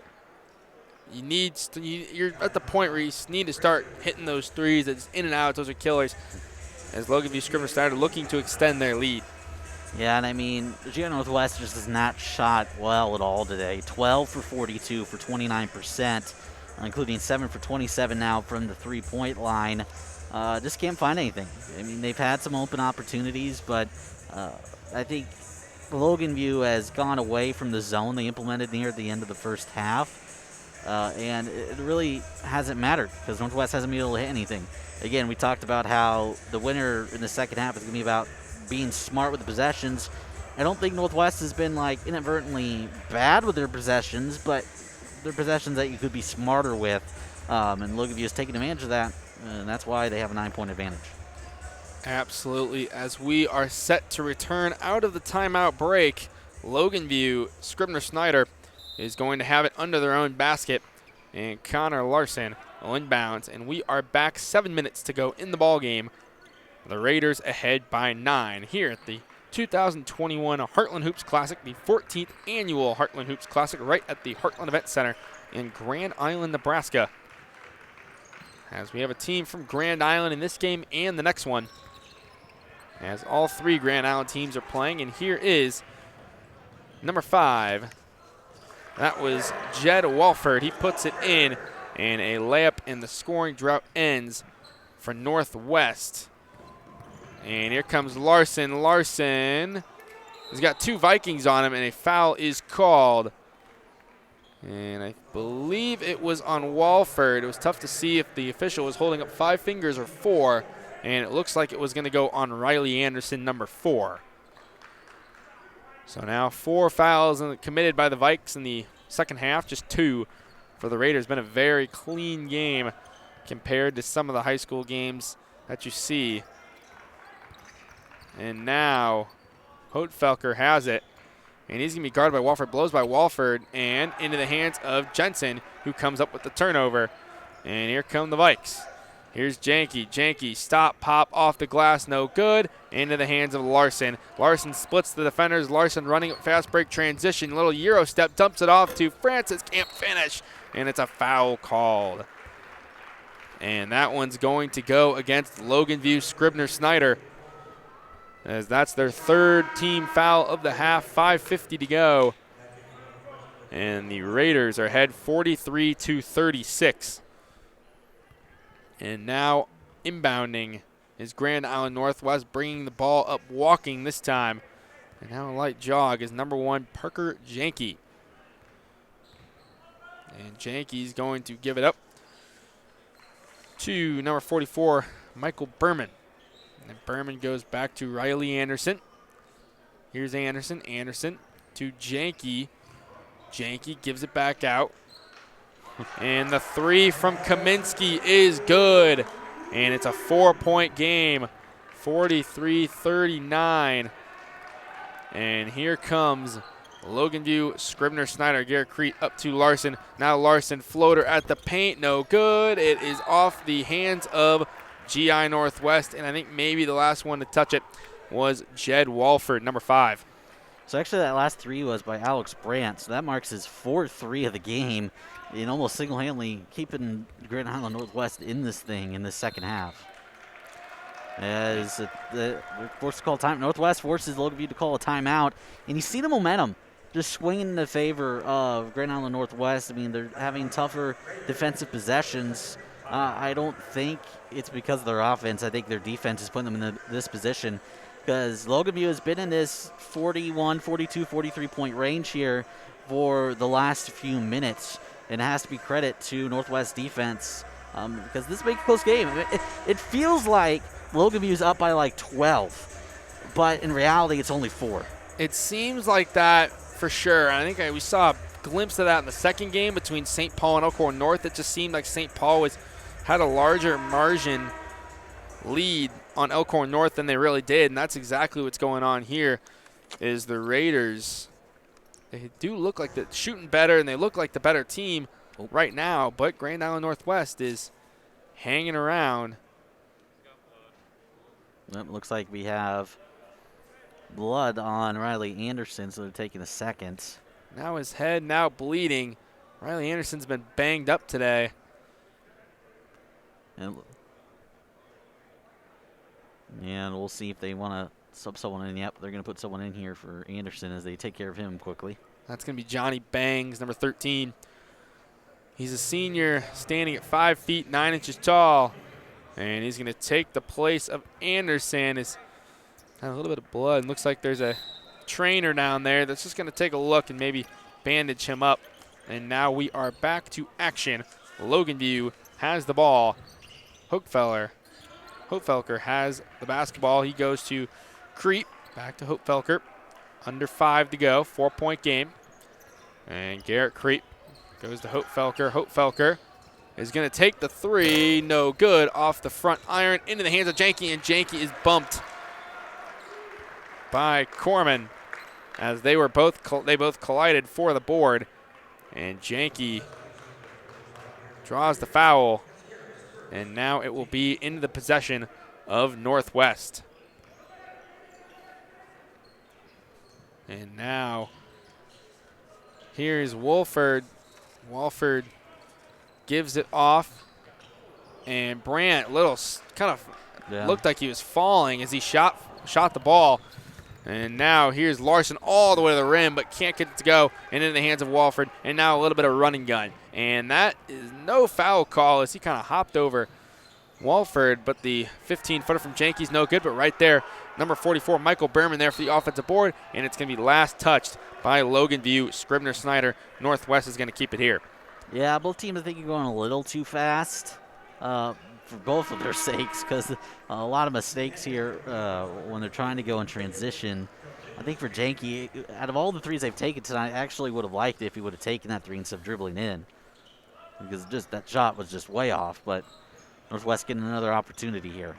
you're at the point where you need to start hitting those threes. That's in and out. Those are killers. As Logan View Scribner-Snyder looking to extend their lead. Yeah, and I mean, Virginia Northwest just has not shot well at all today. 12 for 42 for 29%, including 7 for 27 now from the three-point line. Just can't find anything. I mean, they've had some open opportunities, but I think Logan View has gone away from the zone they implemented near the end of the first half, and it really hasn't mattered because Northwest hasn't been able to hit anything. Again, we talked about how the winner in the second half is going to be about being smart with the possessions. I don't think Northwest has been like inadvertently bad with their possessions, but they're possessions that you could be smarter with, and Logan View is taking advantage of that, and that's why they have a 9-point advantage. Absolutely. As we are set to return out of the timeout break, Logan View Scribner-Snyder is going to have it under their own basket, and Connor Larson will inbounds, and we are back 7 minutes to go in the ball game. The Raiders ahead by 9 here at the 2021 Heartland Hoops Classic, the 14th annual Heartland Hoops Classic, right at the Heartland Event Center in Grand Island, Nebraska. As we have a team from Grand Island in this game and the next one, as all 3 Grand Island teams are playing. And here is number 5. That was Jed Walford. He puts it in, and a layup, and the scoring drought ends for Northwest. And here comes Larson. Larson has got 2 Vikings on him, and a foul is called. And I believe it was on Walford. It was tough to see if the official was holding up 5 fingers or 4. And it looks like it was going to go on Riley Anderson, number 4. So now 4 fouls committed by the Vikes in the second half, just 2 for the Raiders. Been a very clean game compared to some of the high school games that you see. And now Hotefelker has it, and he's going to be guarded by Walford. Blows by Walford and into the hands of Jensen, who comes up with the turnover. And here come the Vikes. Here's Janke. Janke, stop, pop, off the glass, no good. Into the hands of Larson. Larson splits the defenders. Larson running fast break transition. Little Euro step, dumps it off to Francis. Can't finish. And it's a foul called. And that one's going to go against Logan View Scribner-Snyder, as that's their 3rd team foul of the half. 5:50 to go. And the Raiders are ahead 43-36. And now inbounding is Grand Island Northwest, bringing the ball up, walking this time. And now a light jog is number 1, Parker Janke. And Janke's going to give it up to number 44, Michael Berman. And Berman goes back to Riley Anderson. Here's Anderson. Anderson to Janke. Janke gives it back out. And the three from Kaminsky is good. And it's a 4-point game, 43-39. And here comes Logan View, Scribner-Snyder, Garrett Crete up to Larson. Now Larson, floater at the paint, no good. It is off the hands of GI Northwest, and I think maybe the last one to touch it was Jed Walford, number 5. So actually that last three was by Alex Brandt, so that marks his 4th three of the game, and almost single-handedly keeping Grand Island Northwest in this thing in the second half. As the forced to call time, Northwest forces Logan View to call a timeout, and you see the momentum just swinging in the favor of Grand Island Northwest. I mean, they're having tougher defensive possessions. I don't think it's because of their offense. I think their defense is putting them in this position, because Logan View has been in this 41, 42, 43-point range here for the last few minutes, and it has to be credit to Northwest defense, because this is a big close game. It feels like Logan View's up by like 12, but in reality it's only 4. It seems like that for sure. I think we saw a glimpse of that in the second game between St. Paul and Elkhorn North. It just seemed like St. Paul had a larger margin lead on Elkhorn North than they really did, and that's exactly what's going on here. Is the Raiders, they do look like they're shooting better, and they look like the better team right now, but Grand Island Northwest is hanging around. It looks like we have blood on Riley Anderson, so they're taking a second. Now his head now bleeding. Riley Anderson's been banged up today. And we'll see if they want to sub someone in. Yep, they're going to put someone in here for Anderson as they take care of him quickly. That's going to be Johnny Bangs, number 13. He's a senior, standing at 5 feet 9 inches tall. And he's going to take the place of Anderson. He's had a little bit of blood. Looks like there's a trainer down there that's just going to take a look and maybe bandage him up. And now we are back to action. Logan View has the ball. Hopefelker has the basketball. He goes to Crete. Back to Hopefelker. Under 5 to go. 4-point game. And Garrett Crete goes to Hopefelker. Hopefelker is going to take the three. No good. Off the front iron. Into the hands of Janke. And Janke is bumped by Corman as they both collided for the board. And Janke draws the foul. And now it will be into the possession of Northwest. And now here's Wolford. Wolford gives it off. And Brandt looked like he was falling as he shot the ball. And now here's Larson all the way to the rim, but can't get it to go. And into the hands of Wolford. And now a little bit of running gun. And that is no foul call as he kind of hopped over Wolford. But the 15-footer from Janke's no good. But right there, number 44, Michael Berman there for the offensive board. And it's going to be last touched by Logan View. Scribner-Snyder. Northwest is going to keep it here. Yeah, both teams I think are going a little too fast for both of their sakes, because a lot of mistakes here when they're trying to go in transition. I think for Janke, out of all the threes they've taken tonight, I actually would have liked it if he would have taken that three instead of dribbling in, because just that shot was just way off. But Northwest getting another opportunity here.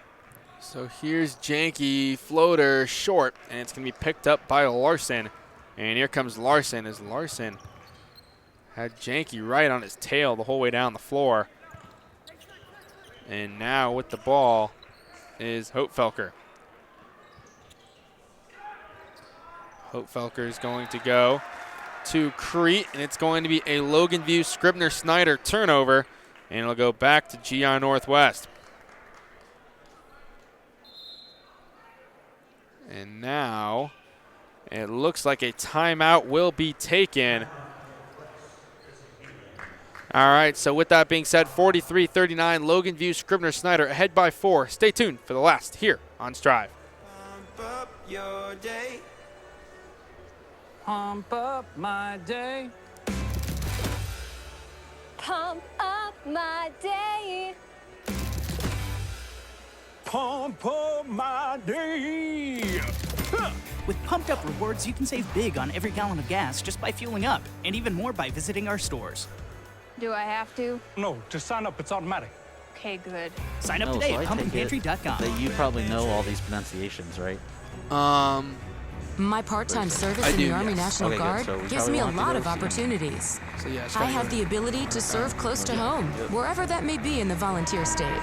So here's Janke, floater short, and it's going to be picked up by Larson. And here comes Larson as Larson had Janke right on his tail the whole way down the floor. And now with the ball is Hopefelker. Hopefelker is going to go to Crete, and it's going to be a Logan View Scribner-Snyder turnover, and it'll go back to GI Northwest. And now it looks like a timeout will be taken. All right, so with that being said, 43-39, Logan View Scribner-Snyder ahead by 4. Stay tuned for the last here on Strive. Pump up your day. Pump up my day. Pump up my day. Pump up my day. With Pumped Up Rewards, you can save big on every gallon of gas just by fueling up, and even more by visiting our stores. Do I have to? No, to sign up, it's automatic. Okay, good. Sign up Oh, today so at I take it pumpkinpantry.com. that you probably know all these pronunciations, right? My part-time service I in do, the Army yes. National Okay, good. Guard So we gives probably me a want to lot go of see. opportunities. So yeah, it's I kinda have good. the ability to serve close to home, wherever that may be in the volunteer state.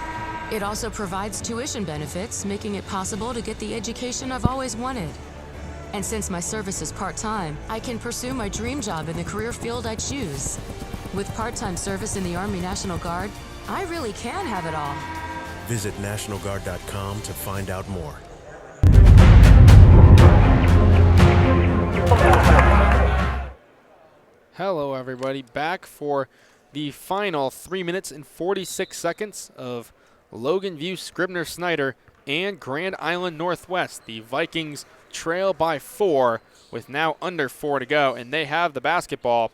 It also provides tuition benefits, making it possible to get the education I've always wanted. And since my service is part-time, I can pursue my dream job in the career field I choose. With part-time service in the Army National Guard, I really can have it all. Visit NationalGuard.com to find out more. Hello, everybody. Back for the final 3 minutes and 46 seconds of Logan View, Scribner-Snyder, and Grand Island Northwest. The Vikings trail by 4 with now under 4 to go, and they have the basketball.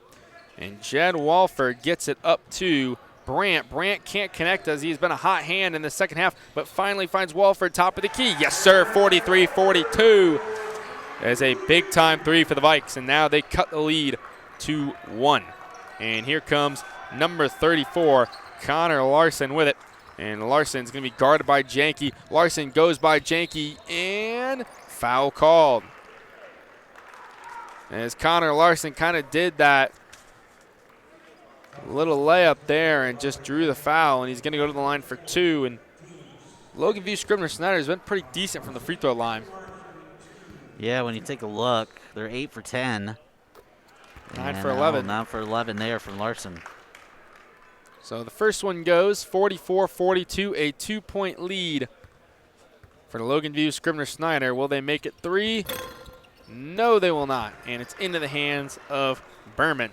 And Jed Walford gets it up to Brandt. Brandt can't connect as he's been a hot hand in the second half, but finally finds Walford top of the key. Yes, sir, 43-42. There's a big-time three for the Vikes, and now they cut the lead to 1. And here comes number 34, Connor Larson with it. And Larson's going to be guarded by Janke. Larson goes by Janke, and foul called. As Connor Larson kind of did that little layup there and just drew the foul, and he's going to go to the line for 2. And Logan View Scribner-Snyder has been pretty decent from the free throw line. Yeah, when you take a look, they're 8 for 10. 9 for 11. 9 for 11 there from Larson. So the first one goes 44-42, a 2-point lead for the Logan View Scribner-Snyder. Will they make it 3? No, they will not. And it's into the hands of Berman.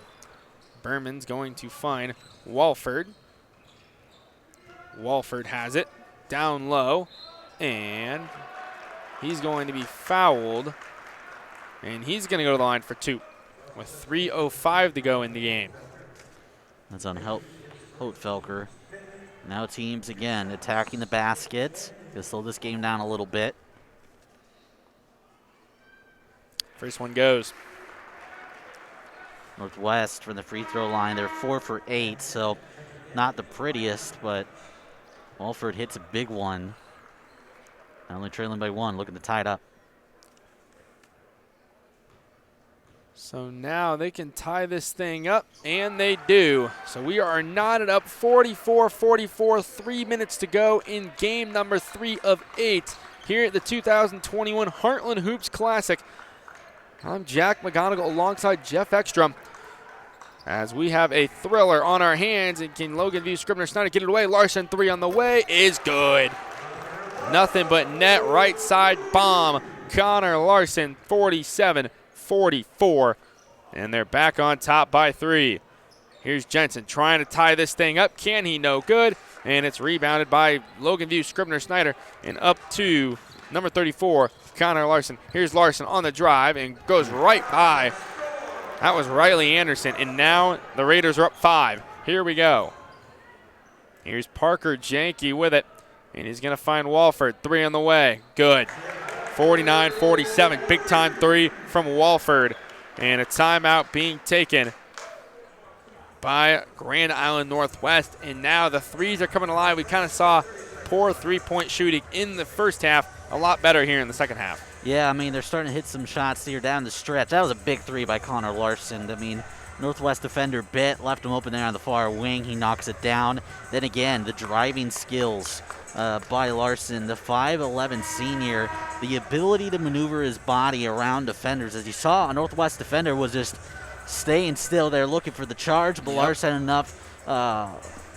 Berman's going to find Walford. Walford has it down low, and he's going to be fouled, and he's going to go to the line for 2 with 3:05 to go in the game. That's on Houtfelker. Now teams again attacking the basket. Gonna slow this game down a little bit. First one goes. Northwest from the free throw line. They're 4 for 8, so not the prettiest, but Walford hits a big one. Only trailing by 1, looking to tie it up. So now they can tie this thing up, and they do. So we are knotted up 44-44, 3 minutes to go in game number 3 of 8 here at the 2021 Heartland Hoops Classic. I'm Jack McGonigal alongside Geoff Extrom, as we have a thriller on our hands. And can Logan View Scribner-Snyder get it away? Larson 3 on the way is good. Nothing but net, right side bomb. Connor Larson, 47-44, and they're back on top by 3. Here's Jensen trying to tie this thing up. Can he? No good. And it's rebounded by Logan View Scribner-Snyder, and up to number 34, Connor Larson. Here's Larson on the drive and goes right by. That was Riley Anderson, and now the Raiders are up 5. Here we go. Here's Parker Janke with it, and he's going to find Walford. 3 on the way. Good. 49-47. Big time 3 from Walford. And a timeout being taken by Grand Island Northwest. And now the threes are coming alive. We kind of saw poor three-point shooting in the first half. A lot better here in the second half. Yeah, I mean, they're starting to hit some shots here down the stretch. That was a big 3 by Connor Larson. I mean, Northwest defender bit, left him open there on the far wing. He knocks it down. Then again, the driving skills by Larson, the 5'11 senior, the ability to maneuver his body around defenders. As you saw, a Northwest defender was just staying still there looking for the charge, but Larson had enough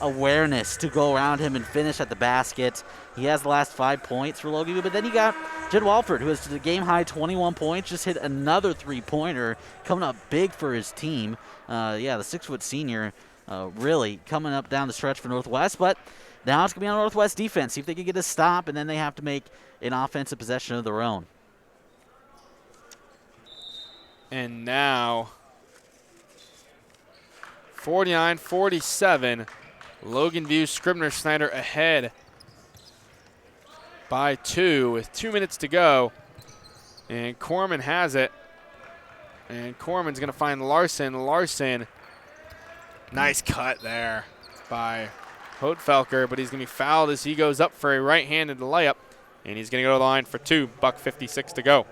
awareness to go around him and finish at the basket. He has the last 5 points for Logan, but then you got Jed Walford, who has the game-high 21 points, just hit another three-pointer, coming up big for his team. Yeah, the 6-foot senior really coming up down the stretch for Northwest, but now it's going to be on Northwest defense. See if they can get a stop, and then they have to make an offensive possession of their own. And now 49-47. Logan View Scribner-Snyder ahead by 2 with 2 minutes to go. And Corman has it. And Corman's going to find Larson. Larson, nice cut there by Houtfelker, but he's going to be fouled as he goes up for a right-handed layup. And he's going to go to the line for 2, $1:56 to go.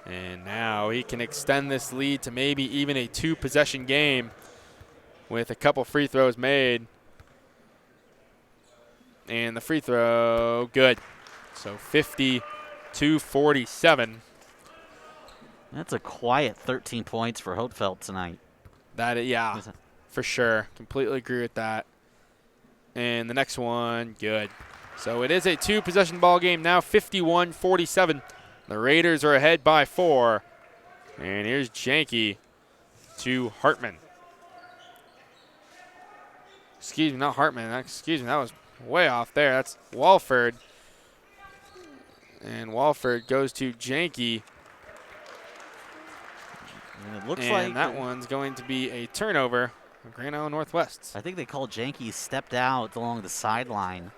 And now he can extend this lead to maybe even a 2-possession game with a couple free throws made. And the free throw, good. So 50-47. That's a quiet 13 points for Houtfeldt tonight. Yeah, for sure. Completely agree with that. And the next one, good. So it is a 2-possession ball game now, 51-47. The Raiders are ahead by 4. And here's Janke to Hartman. Excuse me, not Hartman. Excuse me, that was way off there. That's Walford. And Walford goes to Janke. And it looks and like that one's going to be a turnover of Grand Island Northwest. I think they called Janke stepped out along the sideline.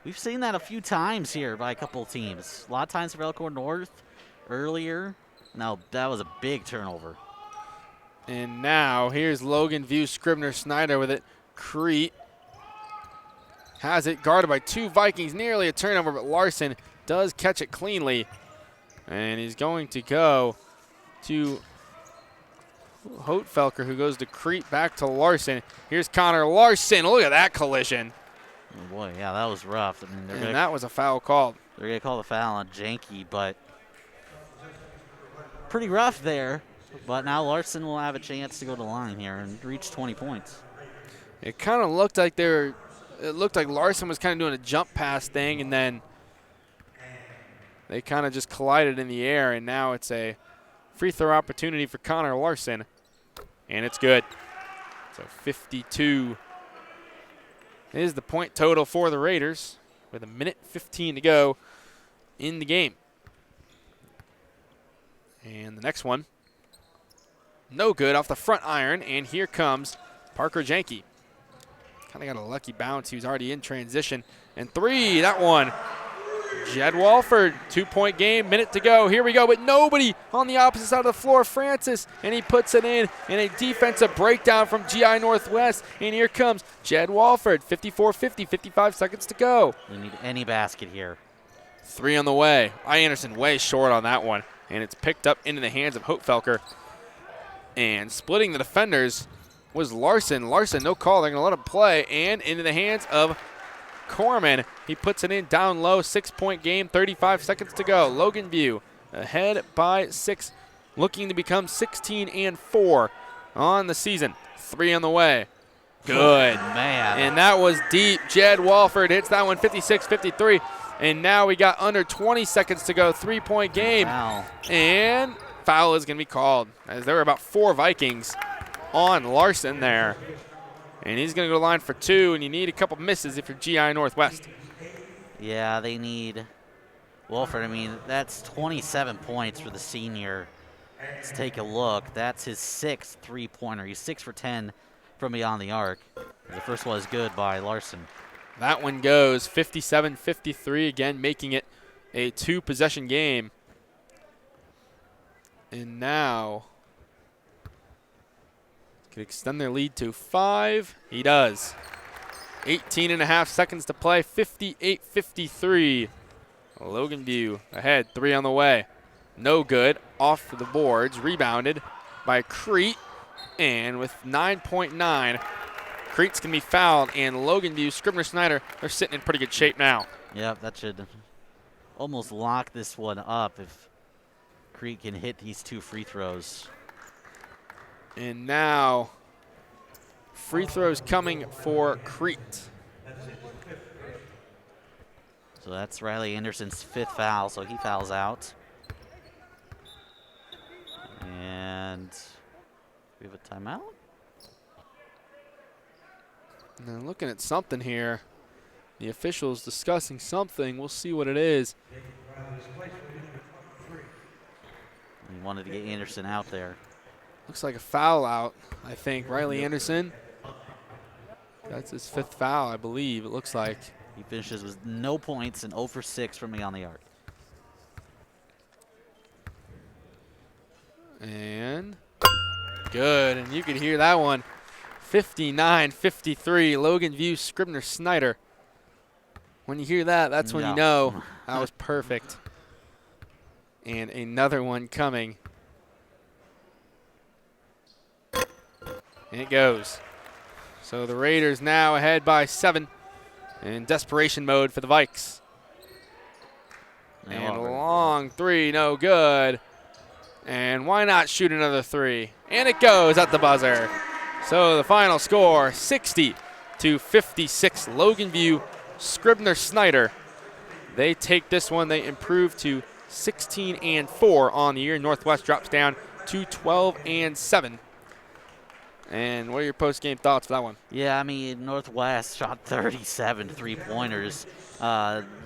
We've seen that a few times here by a couple of teams. A lot of times for Elkhorn North earlier. No, that was a big turnover. And now here's Logan View Scribner-Snyder with it. Crete has it guarded by 2 Vikings. Nearly a turnover, but Larson does catch it cleanly. And he's going to go to Houtfelker, who goes to Crete, back to Larson. Here's Connor Larson. Look at that collision. Oh boy, yeah, that was rough. I mean, And that was a foul called. They're going to call the foul on Janke, but pretty rough there. But now Larson will have a chance to go to the line here and reach 20 points. It kind of looked like it looked like Larson was kind of doing a jump pass thing, and then they kind of just collided in the air, and now it's a free throw opportunity for Connor Larson, and it's good. So 52 is the point total for the Raiders with 1:15 to go in the game. And the next one, no good off the front iron, and here comes Parker Janke. Kind of got a lucky bounce. He was already in transition. And 3, that one. Jed Walford, 2-point game, minute to go. Here we go, but nobody on the opposite side of the floor. Francis, and he puts it in a defensive breakdown from GI Northwest. And here comes Jed Walford, 54-50, 55 seconds to go. We need any basket here. 3 on the way. Anderson way short on that one. And it's picked up into the hands of Houtfelker. And splitting the defenders was Larson. Larson, no call. They're going to let him play. And into the hands of Corman. He puts it in down low. 6-point game, 35 seconds to go. Logan View ahead by 6, looking to become 16-4 on the season. 3 on the way. Good. Oh, man. And that was deep. Jed Walford hits that one, 56-53. And now we got under 20 seconds to go. 3-point game. Wow. And foul is going to be called, as there were about 4 Vikings on Larson there. And he's going to go to the line for 2, and you need a couple misses if you're GI Northwest. Yeah, they need Walford. I mean, that's 27 points for the senior. Let's take a look. That's his 6th three-pointer. He's 6 for 10 from beyond the arc. The first one is good by Larson. That one goes 57-53, again making it a 2-possession game. And now could extend their lead to 5. He does. 18.5 seconds to play, 58-53. Logan View ahead, 3 on the way. No good, off the boards, rebounded by Crete. And with 9.9, Crete's going to be fouled, and Logan View, Scribner-Snyder, they're sitting in pretty good shape now. Yep, that should almost lock this one up if Crete can hit these 2 free throws. And now, free throws coming for Crete. So that's Riley Anderson's 5th foul, so he fouls out. And we have a timeout. And then looking at something here, the officials discussing something. We'll see what it is. He wanted to get Anderson out there. Looks like a foul out, I think. Riley Anderson. That's his 5th foul, I believe, it looks like. He finishes with no points and 0 for 6 from beyond the arc. And good, and you could hear that one. 59-53, Logan View, Scribner-Snyder. When you hear that, that's when you know that was perfect. And another one coming. And it goes. So the Raiders now ahead by 7 in desperation mode for the Vikes. And a long 3, no good. And why not shoot another 3? And it goes at the buzzer. So the final score, 60-56, Logan View, Scribner-Snyder. They take this one. They improve to 16-4 on the year. Northwest drops down to 12-7. And what are your post-game thoughts for that one? Yeah, I mean, Northwest shot 37 3-pointers.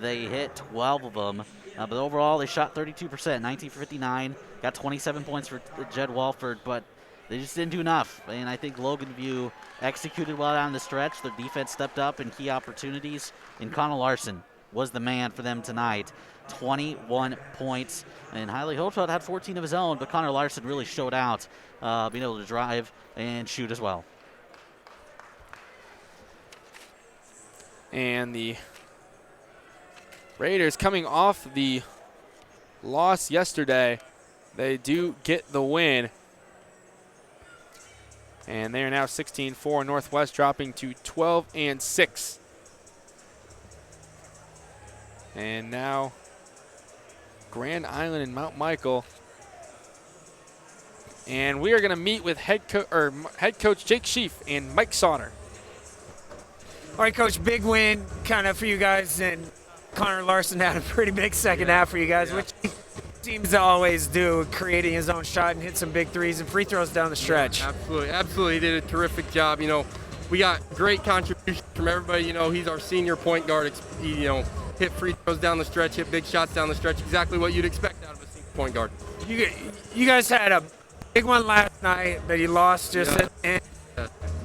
They hit 12 of them. But overall, they shot 32%, 19 for 59. Got 27 points for Jed Walford, but they just didn't do enough. And I think Logan View executed well down the stretch. Their defense stepped up in key opportunities. And Connor Larson was the man for them tonight. 21 points. And Hiley Holtzfeld had 14 of his own, but Connor Larson really showed out, being able to drive and shoot as well. And the Raiders, coming off the loss yesterday, they do get the win. And they are now 16-4. Northwest dropping to 12-6. And now Grand Island and Mount Michael. And we are going to meet with head coach Jake Sheaf and Mike Sauter. All right, Coach, big win kind of for you guys, and Connor Larson had a pretty big second half for you guys, which he seems to always do, creating his own shot and hit some big threes and free throws down the stretch. Yeah, absolutely. He did a terrific job. You know, we got great contributions from everybody. You know, he's our senior point guard. He, you know, hit free throws down the stretch, hit big shots down the stretch, exactly what you'd expect out of a senior point guard. You guys had a big one last night that you lost just at the end.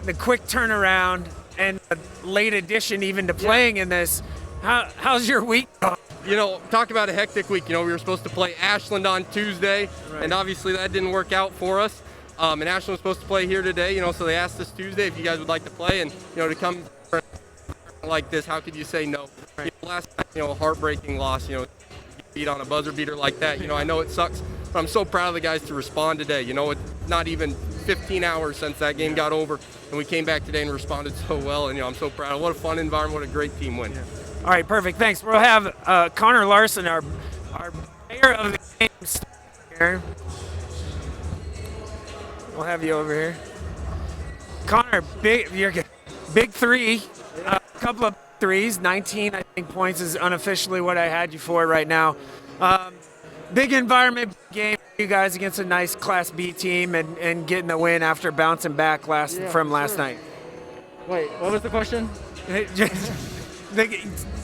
The quick turnaround and a late addition even to playing in this. How's your week going? You know, talk about a hectic week. You know, we were supposed to play Ashland on Tuesday, and obviously that didn't work out for us. And Ashland was supposed to play here today, you know, so they asked us Tuesday if you guys would like to play, and, you know, to come like this, how could you say no? You know, last night, you know, a heartbreaking loss, you know, beat on a buzzer beater like that. You know, I know it sucks, but I'm so proud of the guys to respond today. You know, it's not even 15 hours since that game got over, and we came back today and responded so well, and, you know, I'm so proud. What a fun environment, what a great team win. All right, perfect, thanks. We'll have Connor Larson, our player of the game here. We'll have you over here. Connor, you're good. Big three, a couple of threes, 19, I think, points is unofficially what I had you for right now. Big environment game for you guys against a nice Class B team and getting the win after bouncing back from last night. Wait, what was the question?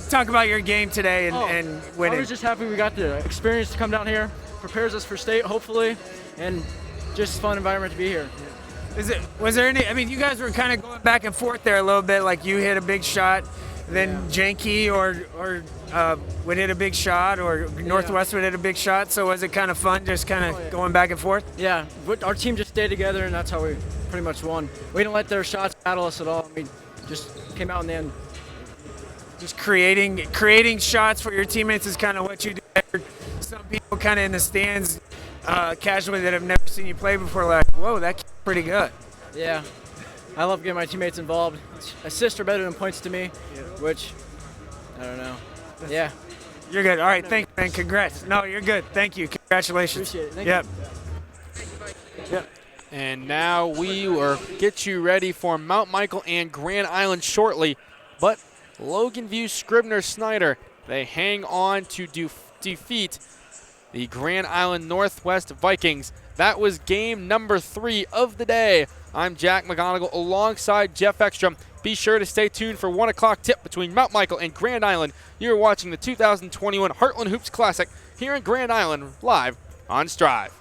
Talk about your game today and winning. I was just happy we got the experience to come down here. Prepares us for state, hopefully, and just a fun environment to be here. Was there any, I mean, you guys were kind of going back and forth there a little bit, like you hit a big shot, then Janky or would hit a big shot, or Northwest would hit a big shot, so was it kind of fun just kind of going back and forth? Yeah, our team just stayed together, and that's how we pretty much won. We didn't let their shots battle us at all. We just came out in the end. Just creating shots for your teammates is kind of what you do. Some people kind of in the stands casually that have never seen you play before, like, whoa, that kid's pretty good. Yeah, I love getting my teammates involved. Assists are better than points to me, which, I don't know. Yeah. You're good. All right, thanks, man. Congrats. No, you're good. Thank you. Congratulations. Appreciate it. Thank you. Yep. And now we will get you ready for Mount Michael and Grand Island shortly. But Logan View, Scribner-Snyder, they hang on to defeat the Grand Island Northwest Vikings. That was game number 3 of the day. I'm Jack McGonigal alongside Geoff Extrom. Be sure to stay tuned for 1 o'clock tip between Mount Michael and Grand Island. You're watching the 2021 Heartland Hoops Classic here in Grand Island, live on Strive.